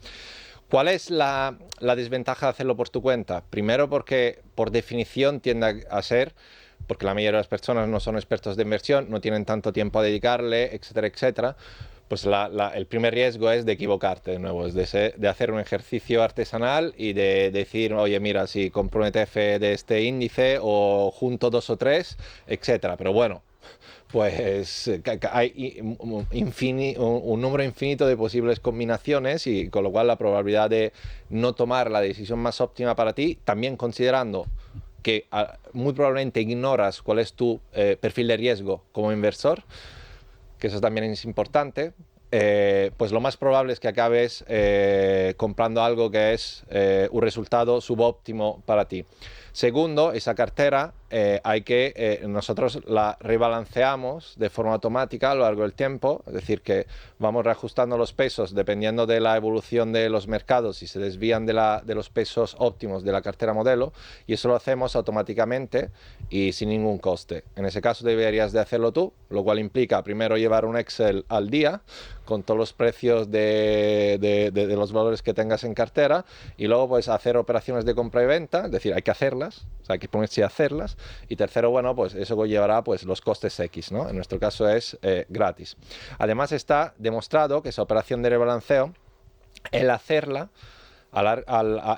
¿Cuál es la desventaja de hacerlo por tu cuenta? Primero, porque por definición tiende a ser, porque la mayoría de las personas no son expertos de inversión, no tienen tanto tiempo a dedicarle, etcétera, etcétera. Pues el primer riesgo es de equivocarte, de nuevo, es de hacer un ejercicio artesanal y de decir, oye, mira, si compro un ETF de este índice o junto 2 o 3, etcétera. Pero bueno, pues hay un número infinito de posibles combinaciones, y con lo cual la probabilidad de no tomar la decisión más óptima para ti, también considerando que muy probablemente ignoras cuál es tu perfil de riesgo como inversor, que eso también es importante, pues lo más probable es que acabes comprando algo que es un resultado subóptimo para ti. Segundo, esa cartera nosotros la rebalanceamos de forma automática a lo largo del tiempo, es decir, que vamos reajustando los pesos dependiendo de la evolución de los mercados y se desvían de los pesos óptimos de la cartera modelo, y eso lo hacemos automáticamente y sin ningún coste. En ese caso deberías de hacerlo tú, lo cual implica primero llevar un Excel al día con todos los precios de los valores que tengas en cartera, y luego pues hacer operaciones de compra y venta, es decir, hay que hacerlas, o sea, hay que ponerse a hacerlas. Y tercero, bueno, pues eso conllevará pues los costes X, ¿no? En nuestro caso es gratis. Además está demostrado que esa operación de rebalanceo, el hacerla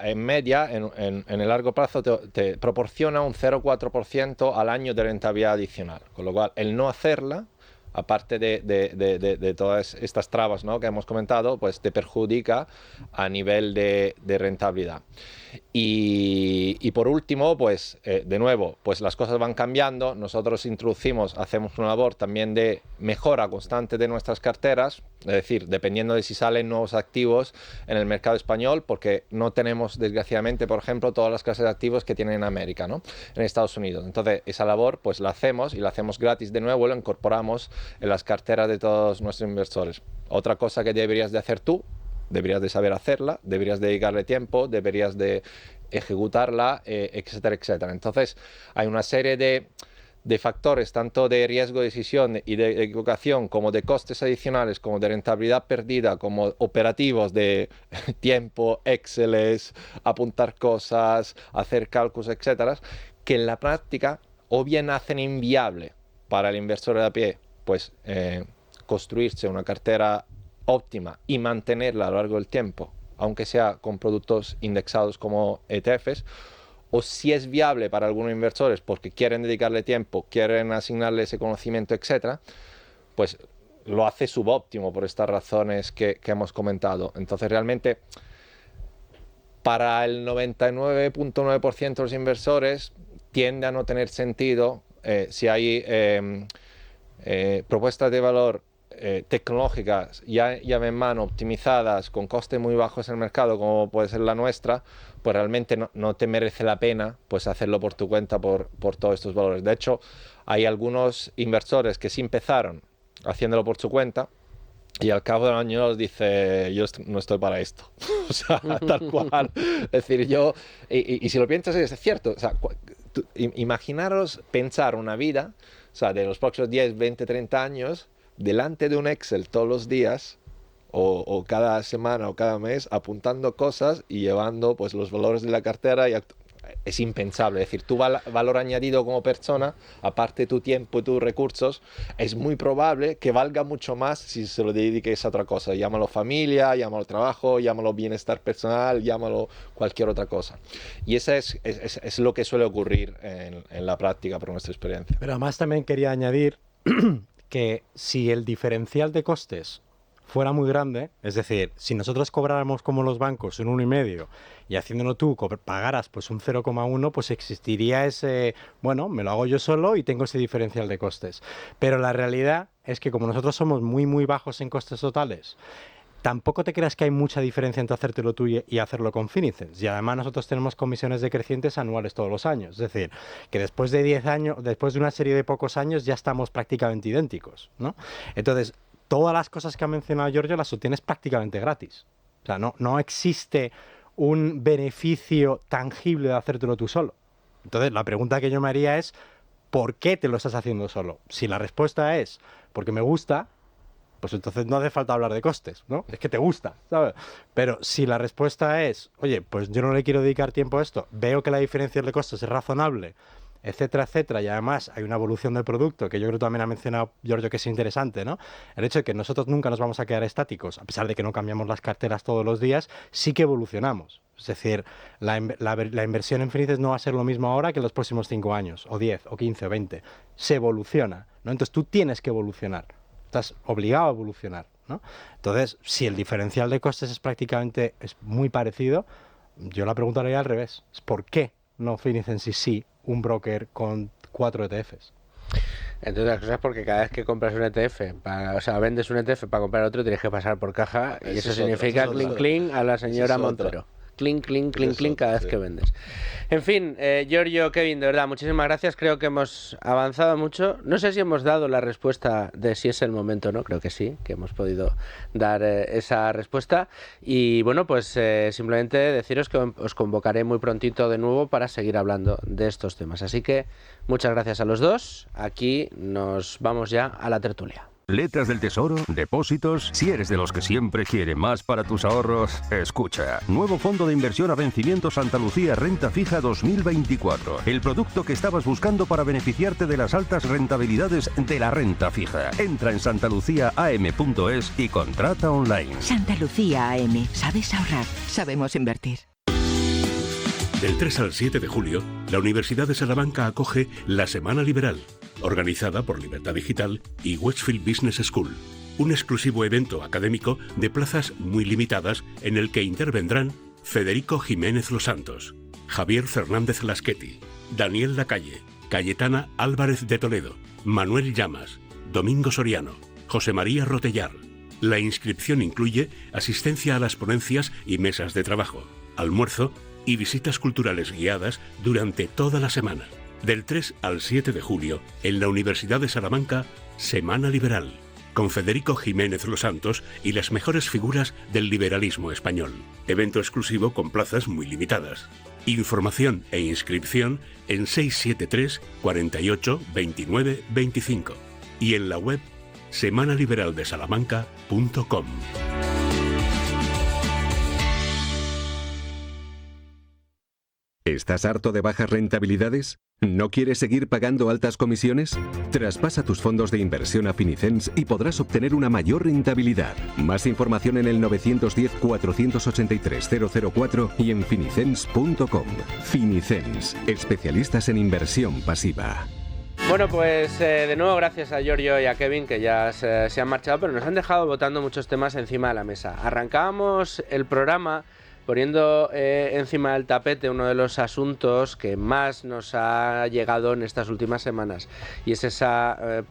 en media, en el largo plazo, te proporciona un 0,4% al año de rentabilidad adicional. Con lo cual, el no hacerla, aparte de todas estas trabas, ¿no?, que hemos comentado, pues te perjudica a nivel de rentabilidad. Y por último, pues de nuevo, pues las cosas van cambiando. Nosotros hacemos una labor también de mejora constante de nuestras carteras, es decir, dependiendo de si salen nuevos activos en el mercado español, porque no tenemos, desgraciadamente, por ejemplo, todas las clases de activos que tienen en América, ¿no?, en Estados Unidos. Entonces, esa labor pues la hacemos, y la hacemos gratis de nuevo, y lo incorporamos en las carteras de todos nuestros inversores. Otra cosa que deberías de hacer tú, deberías de saber hacerla, deberías dedicarle tiempo, deberías de ejecutarla, etcétera, etcétera. Entonces, hay una serie de factores, tanto de riesgo de decisión y de equivocación, como de costes adicionales, como de rentabilidad perdida, como operativos de tiempo, Exceles, apuntar cosas, hacer cálculos, etcétera, que en la práctica o bien hacen inviable para el inversor de a pie, pues construirse una cartera óptima y mantenerla a lo largo del tiempo, aunque sea con productos indexados como ETFs, o si es viable para algunos inversores porque quieren dedicarle tiempo, quieren asignarle ese conocimiento, etcétera, pues lo hace subóptimo por estas razones que hemos comentado. Entonces, realmente, para el 99,9% de los inversores tiende a no tener sentido si hay propuestas de valor tecnológicas ya en mano, optimizadas, con costes muy bajos en el mercado, como puede ser la nuestra, pues realmente no te merece la pena pues hacerlo por tu cuenta por todos estos valores. De hecho, hay algunos inversores que sí empezaron haciéndolo por su cuenta. Y al cabo del año nos dice, yo no estoy para esto. O sea, tal cual. Es decir, yo... Y si lo piensas, es cierto. O sea, imaginaros pensar una vida, o sea, de los próximos 10, 20, 30 años, delante de un Excel todos los días, o cada semana o cada mes, apuntando cosas y llevando pues los valores de la cartera y es impensable. Es decir, tu valor añadido como persona, aparte de tu tiempo y tus recursos, es muy probable que valga mucho más si se lo dediques a otra cosa. Llámalo familia, llámalo trabajo, llámalo bienestar personal, llámalo cualquier otra cosa. Y eso es lo que suele ocurrir en la práctica por nuestra experiencia. Pero además también quería añadir que si el diferencial de costes fuera muy grande, es decir, si nosotros cobráramos como los bancos un 1,5 y haciéndolo tú pagaras pues un 0,1, pues existiría ese, bueno, me lo hago yo solo y tengo ese diferencial de costes. Pero la realidad es que como nosotros somos muy muy bajos en costes totales, tampoco te creas que hay mucha diferencia entre hacértelo tú y hacerlo con Finicens. Y además nosotros tenemos comisiones decrecientes anuales todos los años. Es decir, que después de 10 años, después de una serie de pocos años, ya estamos prácticamente idénticos, ¿no? Entonces, todas las cosas que ha mencionado Giorgio las obtienes prácticamente gratis. O sea, no existe un beneficio tangible de hacértelo tú solo. Entonces, la pregunta que yo me haría es, ¿por qué te lo estás haciendo solo? Si la respuesta es, porque me gusta, pues entonces no hace falta hablar de costes, ¿no? Es que te gusta, ¿sabes? Pero si la respuesta es, oye, pues yo no le quiero dedicar tiempo a esto, veo que la diferencia de costes es razonable, etcétera, etcétera, y además hay una evolución del producto que yo creo que también ha mencionado Giorgio que es interesante, ¿no? El hecho de que nosotros nunca nos vamos a quedar estáticos, a pesar de que no cambiamos las carteras todos los días, sí que evolucionamos. Es decir, la inversión en Finicens no va a ser lo mismo ahora que en los próximos 5 años, o 10, o 15, o 20. Se evoluciona, ¿no? Entonces tú tienes que evolucionar. Estás obligado a evolucionar, ¿no? Entonces, si el diferencial de costes es muy parecido, yo la preguntaría al revés. ¿Por qué no Finicens y sí un broker con 4 ETFs? Entre otras cosas porque cada vez que compras un ETF, o sea, vendes un ETF para comprar otro, tienes que pasar por caja y eso significa clink clink a la señora Montero. Clink, clink, clink, clink cada vez que vendes. En fin, Giorgio, Kevin, de verdad, muchísimas gracias. Creo que hemos avanzado mucho. No sé si hemos dado la respuesta de si es el momento o no. Creo que sí, que hemos podido dar esa respuesta. Y bueno, pues simplemente deciros que os convocaré muy prontito de nuevo para seguir hablando de estos temas. Así que muchas gracias a los dos. Aquí nos vamos ya a la tertulia. Letras del Tesoro, depósitos. Si eres de los que siempre quiere más para tus ahorros, escucha. Nuevo fondo de inversión a vencimiento Santa Lucía Renta Fija 2024. El producto que estabas buscando para beneficiarte de las altas rentabilidades de la renta fija. Entra en santaluciaam.es y contrata online. Santa Lucía AM. ¿Sabes ahorrar? Sabemos invertir. Del 3 al 7 de julio, la Universidad de Salamanca acoge la Semana Liberal, organizada por Libertad Digital y Westfield Business School, un exclusivo evento académico de plazas muy limitadas en el que intervendrán Federico Jiménez Los Santos, Javier Fernández Lasqueti, Daniel Lacalle, Cayetana Álvarez de Toledo, Manuel Llamas, Domingo Soriano, José María Rotellar. La inscripción incluye asistencia a las ponencias y mesas de trabajo, almuerzo y visitas culturales guiadas durante toda la semana. Del 3 al 7 de julio, en la Universidad de Salamanca, Semana Liberal, con Federico Jiménez Los Santos y las mejores figuras del liberalismo español. Evento exclusivo con plazas muy limitadas. Información e inscripción en 673 48 29 25 y en la web semanaliberaldesalamanca.com. ¿Estás harto de bajas rentabilidades? ¿No quieres seguir pagando altas comisiones? Traspasa tus fondos de inversión a Finicens y podrás obtener una mayor rentabilidad. Más información en el 910-483-004 y en finicens.com. Finicens, especialistas en inversión pasiva. Bueno, pues de nuevo gracias a Giorgio y a Kevin, que ya se han marchado, pero nos han dejado botando muchos temas encima de la mesa. Arrancábamos el programa poniendo encima del tapete uno de los asuntos que más nos ha llegado en estas últimas semanas, y es esa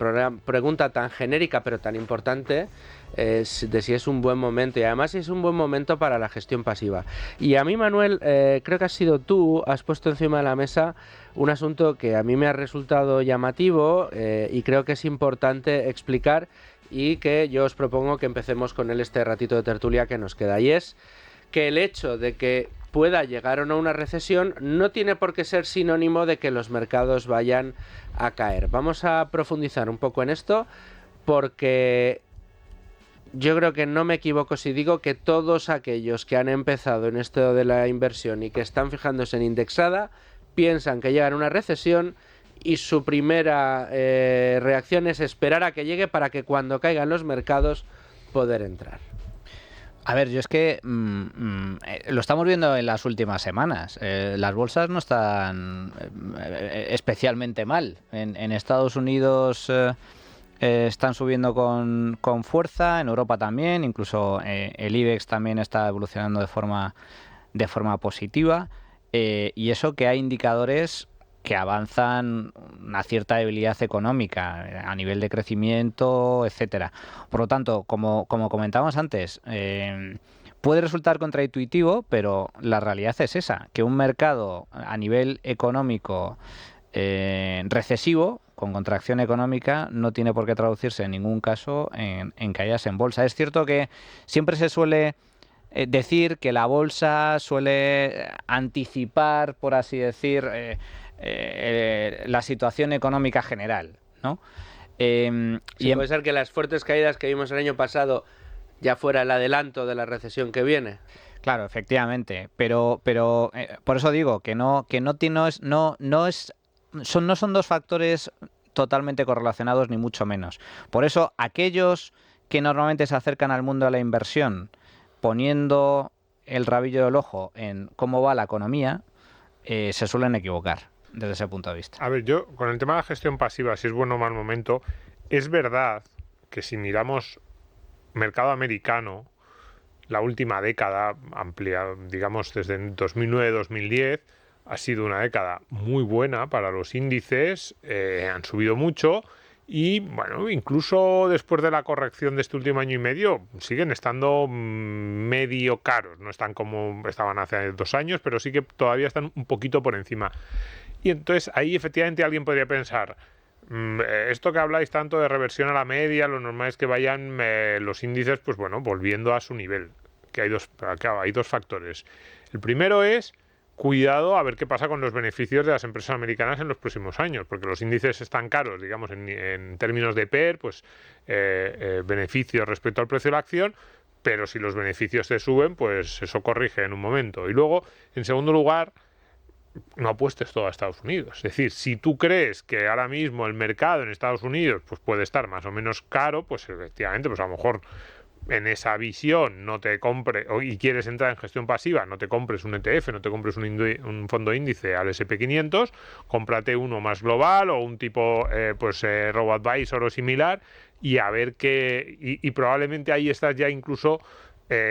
pregunta tan genérica pero tan importante de si es un buen momento, y además si es un buen momento para la gestión pasiva. Y a mí, Manuel, creo que has sido tú, has puesto encima de la mesa un asunto que a mí me ha resultado llamativo y creo que es importante explicar y que yo os propongo que empecemos con él este ratito de tertulia que nos queda, y es que el hecho de que pueda llegar o no una recesión no tiene por qué ser sinónimo de que los mercados vayan a caer. Vamos a profundizar un poco en esto porque yo creo que no me equivoco si digo que todos aquellos que han empezado en esto de la inversión y que están fijándose en indexada piensan que llega una recesión y su primera reacción es esperar a que llegue para que cuando caigan los mercados poder entrar. A ver, yo es que lo estamos viendo en las últimas semanas. Las bolsas no están especialmente mal. En Estados Unidos están subiendo con fuerza, en Europa también, incluso el IBEX también está evolucionando de forma positiva. Y eso que hay indicadores que avanzan una cierta debilidad económica a nivel de crecimiento, etcétera. Por lo tanto, como comentábamos antes, puede resultar contraintuitivo, pero la realidad es esa, que un mercado a nivel económico recesivo, con contracción económica, no tiene por qué traducirse en ningún caso en caídas en bolsa. Es cierto que siempre se suele decir que la bolsa suele anticipar, por así decir, la situación económica general, ¿no? Puede ser que las fuertes caídas que vimos el año pasado ya fuera el adelanto de la recesión que viene. Claro, efectivamente, pero por eso digo que no son dos factores totalmente correlacionados ni mucho menos. Por eso aquellos que normalmente se acercan al mundo de la inversión poniendo el rabillo del ojo en cómo va la economía, se suelen equivocar desde ese punto de vista. A ver, yo con el tema de la gestión pasiva, si es bueno o mal momento, es verdad que si miramos mercado americano, la última década amplia, digamos desde 2009-2010, ha sido una década muy buena para los índices, han subido mucho y, bueno, incluso después de la corrección de este último año y medio, siguen estando medio caros. No están como estaban hace 2 años, pero sí que todavía están un poquito por encima. Y entonces ahí efectivamente alguien podría pensar, esto que habláis tanto de reversión a la media, lo normal es que vayan los índices, pues bueno, volviendo a su nivel. Que hay dos factores. El primero es cuidado a ver qué pasa con los beneficios de las empresas americanas en los próximos años, porque los índices están caros, digamos, en términos de PER, pues beneficios respecto al precio de la acción, pero si los beneficios se suben, pues eso corrige en un momento. Y luego, en segundo lugar, no apuestes todo a Estados Unidos. Es decir, si tú crees que ahora mismo el mercado en Estados Unidos pues puede estar más o menos caro, pues efectivamente, pues a lo mejor en esa visión no te compres y quieres entrar en gestión pasiva, no te compres un ETF, no te compres un fondo índice al S&P 500, cómprate uno más global o un tipo RoboAdvisor o similar y a ver qué... Y probablemente ahí estás ya incluso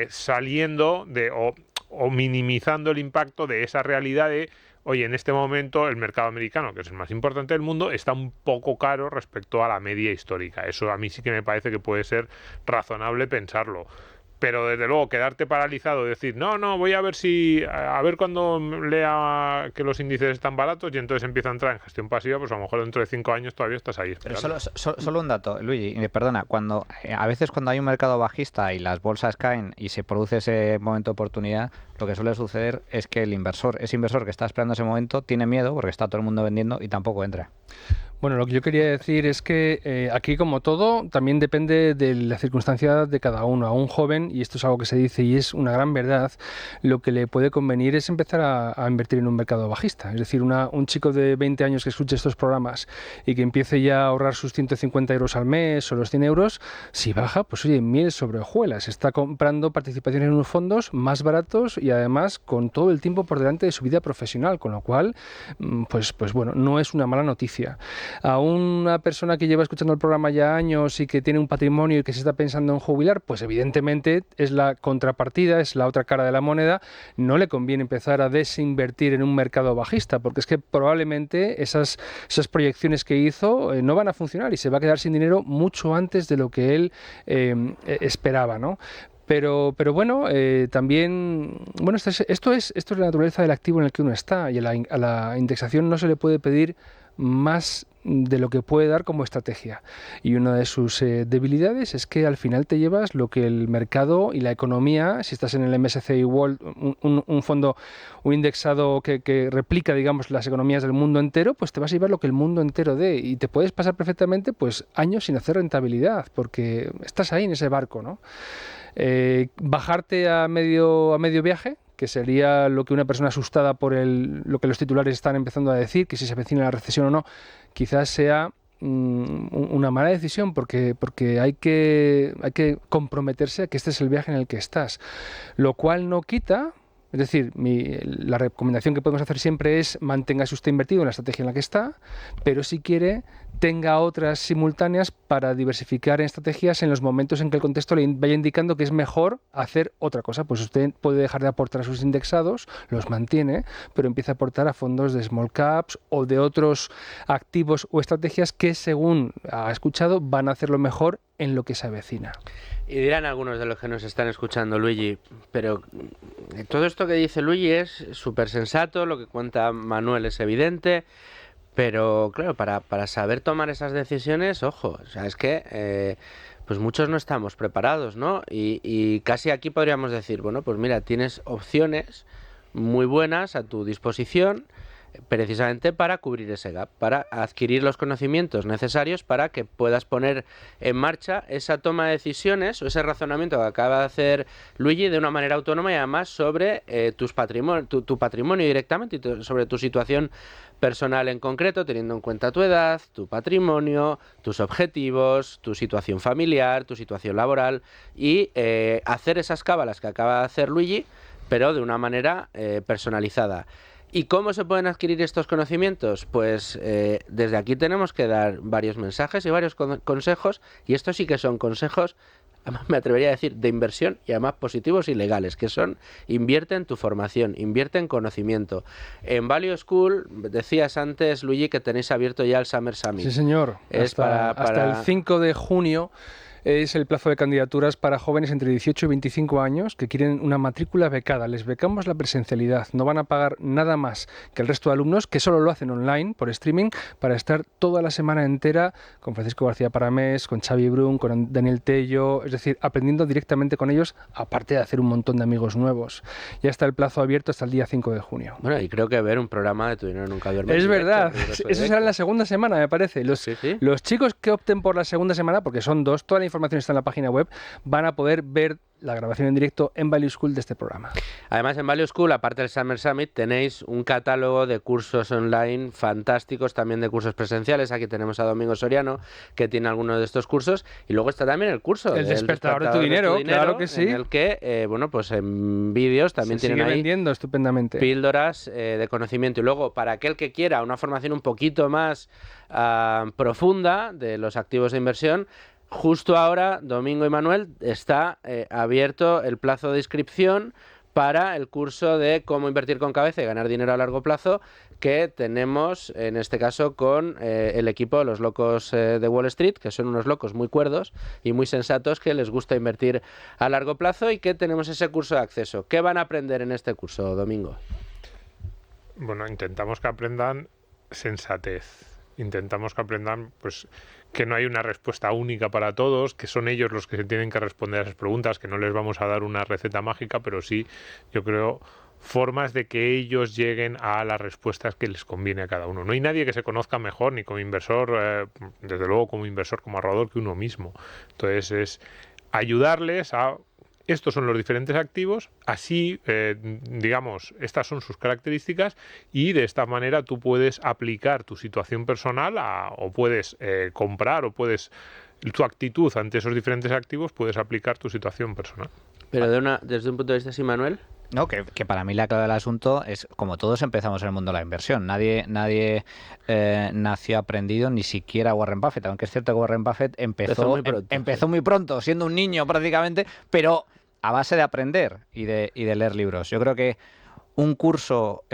saliendo de o minimizando el impacto de esa realidad de oye, en este momento el mercado americano, que es el más importante del mundo, está un poco caro respecto a la media histórica. Eso a mí sí que me parece que puede ser razonable pensarlo. Pero desde luego quedarte paralizado y decir, no, voy a ver cuando lea que los índices están baratos y entonces empieza a entrar en gestión pasiva, pues a lo mejor dentro de 5 años todavía estás ahí esperando. Pero solo un dato, Luigi, perdona, a veces cuando hay un mercado bajista y las bolsas caen y se produce ese momento de oportunidad, lo que suele suceder es que ese inversor que está esperando ese momento tiene miedo porque está todo el mundo vendiendo y tampoco entra. Bueno, lo que yo quería decir es que aquí, como todo, también depende de la circunstancia de cada uno. A un joven, y esto es algo que se dice y es una gran verdad, lo que le puede convenir es empezar a invertir en un mercado bajista. Es decir, un chico de 20 años que escuche estos programas y que empiece ya a ahorrar sus 150 euros al mes o los 100 euros, si baja, pues oye, miel sobre hojuelas. Está comprando participaciones en unos fondos más baratos y además con todo el tiempo por delante de su vida profesional, con lo cual, pues bueno, no es una mala noticia. A una persona que lleva escuchando el programa ya años y que tiene un patrimonio y que se está pensando en jubilar, pues evidentemente es la contrapartida, es la otra cara de la moneda. No le conviene empezar a desinvertir en un mercado bajista, porque es que probablemente esas proyecciones que hizo no van a funcionar y se va a quedar sin dinero mucho antes de lo que él esperaba, ¿no? Pero bueno, también, bueno, esto es la naturaleza del activo en el que uno está y a la indexación no se le puede pedir más de lo que puede dar como estrategia. Y una de sus debilidades es que al final te llevas lo que el mercado y la economía, si estás en el MSCI World, un fondo, un indexado que replica, digamos, las economías del mundo entero, pues te vas a llevar lo que el mundo entero dé y te puedes pasar perfectamente pues años sin hacer rentabilidad porque estás ahí en ese barco, ¿no? Bajarte a medio viaje, que sería lo que una persona asustada por lo que los titulares están empezando a decir, que si se avecina la recesión o no, quizás sea una mala decisión porque hay que comprometerse a que este es el viaje en el que estás, lo cual no quita. Es decir, la recomendación que podemos hacer siempre es manténgase usted invertido en la estrategia en la que está, pero si quiere, tenga otras simultáneas para diversificar en estrategias en los momentos en que el contexto le vaya indicando que es mejor hacer otra cosa. Pues usted puede dejar de aportar a sus indexados, los mantiene, pero empieza a aportar a fondos de small caps o de otros activos o estrategias que, según ha escuchado, van a hacerlo mejor en lo que se avecina. Y dirán algunos de los que nos están escuchando, Luigi, pero todo esto que dice Luigi es súper sensato, lo que cuenta Manuel es evidente, pero claro, para saber tomar esas decisiones, ojo, o sea, es que pues muchos no estamos preparados, ¿no? Y casi aquí podríamos decir, bueno, pues mira, tienes opciones muy buenas a tu disposición, precisamente para cubrir ese gap, para adquirir los conocimientos necesarios para que puedas poner en marcha esa toma de decisiones o ese razonamiento que acaba de hacer Luigi de una manera autónoma y además sobre tu patrimonio directamente y sobre tu situación personal en concreto, teniendo en cuenta tu edad, tu patrimonio, tus objetivos, tu situación familiar, tu situación laboral y hacer esas cábalas que acaba de hacer Luigi, pero de una manera personalizada. ¿Y cómo se pueden adquirir estos conocimientos? Pues desde aquí tenemos que dar varios mensajes y varios consejos, y estos sí que son consejos, además me atrevería a decir, de inversión y además positivos y legales, que son: invierte en tu formación, invierte en conocimiento. En Value School, decías antes, Luigi, que tenéis abierto ya el Summer Summit. Sí, señor. Hasta el 5 de junio es el plazo de candidaturas para jóvenes entre 18 y 25 años que quieren una matrícula becada. Les becamos la presencialidad. No van a pagar nada más que el resto de alumnos, que solo lo hacen online, por streaming, para estar toda la semana entera con Francisco García Paramés, con Xavi Brun, con Daniel Tello, es decir, aprendiendo directamente con ellos, aparte de hacer un montón de amigos nuevos. Ya está el plazo abierto hasta el día 5 de junio. Bueno, y creo que ver un programa de Tu Dinero Nunca Duerme. Es verdad. Eso será en la segunda semana, me parece. Los chicos que opten por la segunda semana, porque son dos, toda la información está en la página web, van a poder ver la grabación en directo en Value School de este programa. Además, en Value School, aparte del Summer Summit, tenéis un catálogo de cursos online fantásticos, también de cursos presenciales. Aquí tenemos a Domingo Soriano, que tiene algunos de estos cursos, y luego está también el curso El despertador de tu dinero, claro que sí. En el que, bueno, pues en vídeos también se tienen sigue ahí vendiendo estupendamente píldoras de conocimiento. Y luego, para aquel que quiera una formación un poquito más profunda de los activos de inversión, justo ahora, Domingo y Manuel, está abierto el plazo de inscripción para el curso de cómo invertir con cabeza y ganar dinero a largo plazo, que tenemos en este caso con el equipo de los locos de Wall Street, que son unos locos muy cuerdos y muy sensatos que les gusta invertir a largo plazo, y que tenemos ese curso de acceso. ¿Qué van a aprender en este curso, Domingo? Bueno, intentamos que aprendan sensatez. Intentamos que aprendan pues que no hay una respuesta única para todos, que son ellos los que se tienen que responder a esas preguntas, que no les vamos a dar una receta mágica, pero sí, yo creo, formas de que ellos lleguen a las respuestas que les conviene a cada uno. No hay nadie que se conozca mejor, ni como inversor, desde luego como inversor, como ahorrador, que uno mismo. Entonces es ayudarles a... Estos son los diferentes activos, así, digamos, estas son sus características, y de esta manera tú puedes aplicar tu situación personal o puedes comprar, o puedes, tu actitud ante esos diferentes activos, puedes aplicar tu situación personal. Pero desde un punto de vista así, Manuel. No, que para mí la clave del asunto es, como todos empezamos en el mundo de la inversión, nadie nació aprendido, ni siquiera Warren Buffett, aunque es cierto que Warren Buffett empezó muy pronto, siendo un niño prácticamente, pero a base de aprender y de leer libros. Yo creo que un curso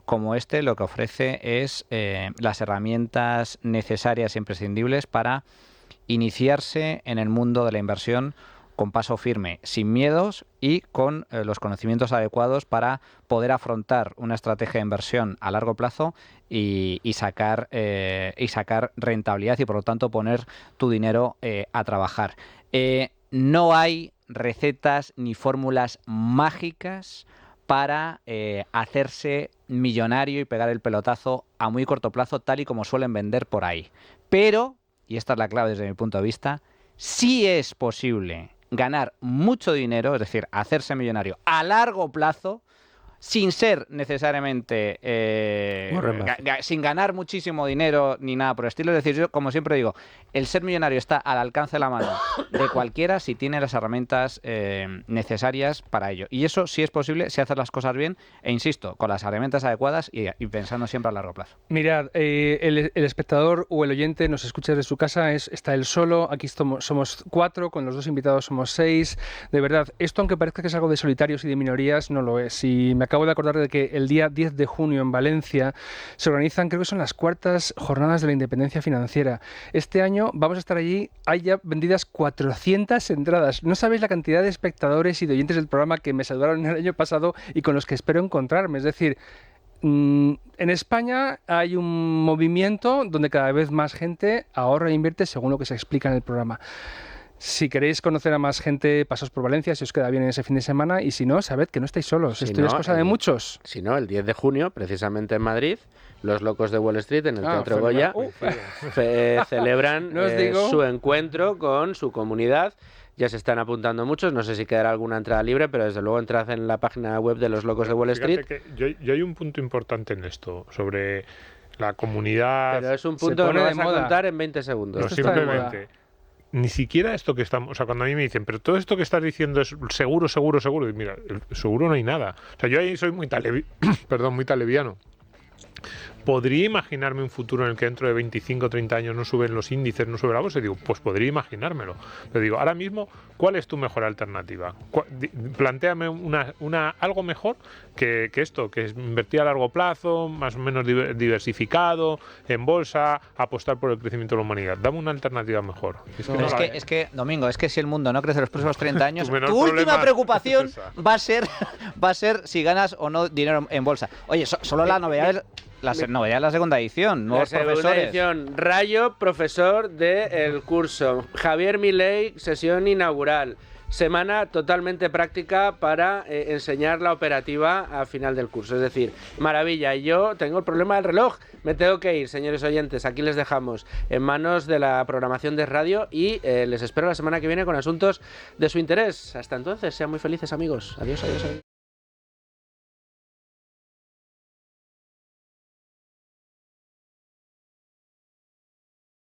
como este lo que ofrece es las herramientas necesarias e imprescindibles para iniciarse en el mundo de la inversión con paso firme, sin miedos y con los conocimientos adecuados para poder afrontar una estrategia de inversión a largo plazo y sacar rentabilidad y por lo tanto poner tu dinero a trabajar. No hay recetas ni fórmulas mágicas para hacerse millonario y pegar el pelotazo a muy corto plazo, tal y como suelen vender por ahí. Pero, y esta es la clave desde mi punto de vista, sí es posible ganar mucho dinero, es decir, hacerse millonario a largo plazo, sin ser necesariamente sin ganar muchísimo dinero ni nada por el estilo. Es decir, yo como siempre digo, el ser millonario está al alcance de la mano de cualquiera si tiene las herramientas necesarias para ello. Y eso sí es posible si haces las cosas bien e insisto, con las herramientas adecuadas y pensando siempre a largo plazo. Mirad, el espectador o el oyente nos escucha desde su casa, está él solo, aquí somos 4, con los 2 invitados somos 6. De verdad, esto aunque parezca que es algo de solitarios y de minorías, no lo es. Y me acabo de acordar de que el día 10 de junio en Valencia se organizan, creo que son las 4ª jornadas de la independencia financiera. Este año vamos a estar allí, hay ya vendidas 400 entradas. No sabéis la cantidad de espectadores y de oyentes del programa que me saludaron el año pasado y con los que espero encontrarme. Es decir, en España hay un movimiento donde cada vez más gente ahorra e invierte según lo que se explica en el programa. Si queréis conocer a más gente, pasaos por Valencia, si os queda bien ese fin de semana, y si no, sabed que no estáis solos, esto es cosa de muchos. Si no, el 10 de junio, precisamente en Madrid, los Locos de Wall Street, en el Teatro Goya, celebran su encuentro con su comunidad. Ya se están apuntando muchos, no sé si quedará alguna entrada libre, pero desde luego entrad en la página web de los Locos de Wall Street. Que yo hay un punto importante en esto, sobre la comunidad. Pero es un punto que no vas a contar en 20 segundos. No, simplemente... Ni siquiera esto que estamos... O sea, cuando a mí me dicen, pero todo esto que estás diciendo es seguro, y mira, seguro no hay nada. O sea, yo ahí soy muy talebiano. ¿Podría imaginarme un futuro en el que dentro de 25 o 30 años no suben los índices, no sube la bolsa? Y digo, pues podría imaginármelo. Pero digo, ahora mismo, ¿cuál es tu mejor alternativa? Plantéame algo mejor que esto, que es invertir a largo plazo, más o menos diversificado, en bolsa, apostar por el crecimiento de la humanidad. Dame una alternativa mejor. Es que, Domingo, es que si el mundo no crece en los próximos 30 años, tu última preocupación va a ser si ganas o no dinero en bolsa. Oye, solo la novedad es... La segunda edición, nuevos profesores. La segunda edición, Rayo, profesor del curso. Javier Milei, sesión inaugural. Semana totalmente práctica para enseñar la operativa al final del curso. Es decir, maravilla. Yo tengo el problema del reloj. Me tengo que ir, señores oyentes. Aquí les dejamos en manos de la programación de radio y les espero la semana que viene con asuntos de su interés. Hasta entonces, sean muy felices, amigos. Adiós, adiós, adiós.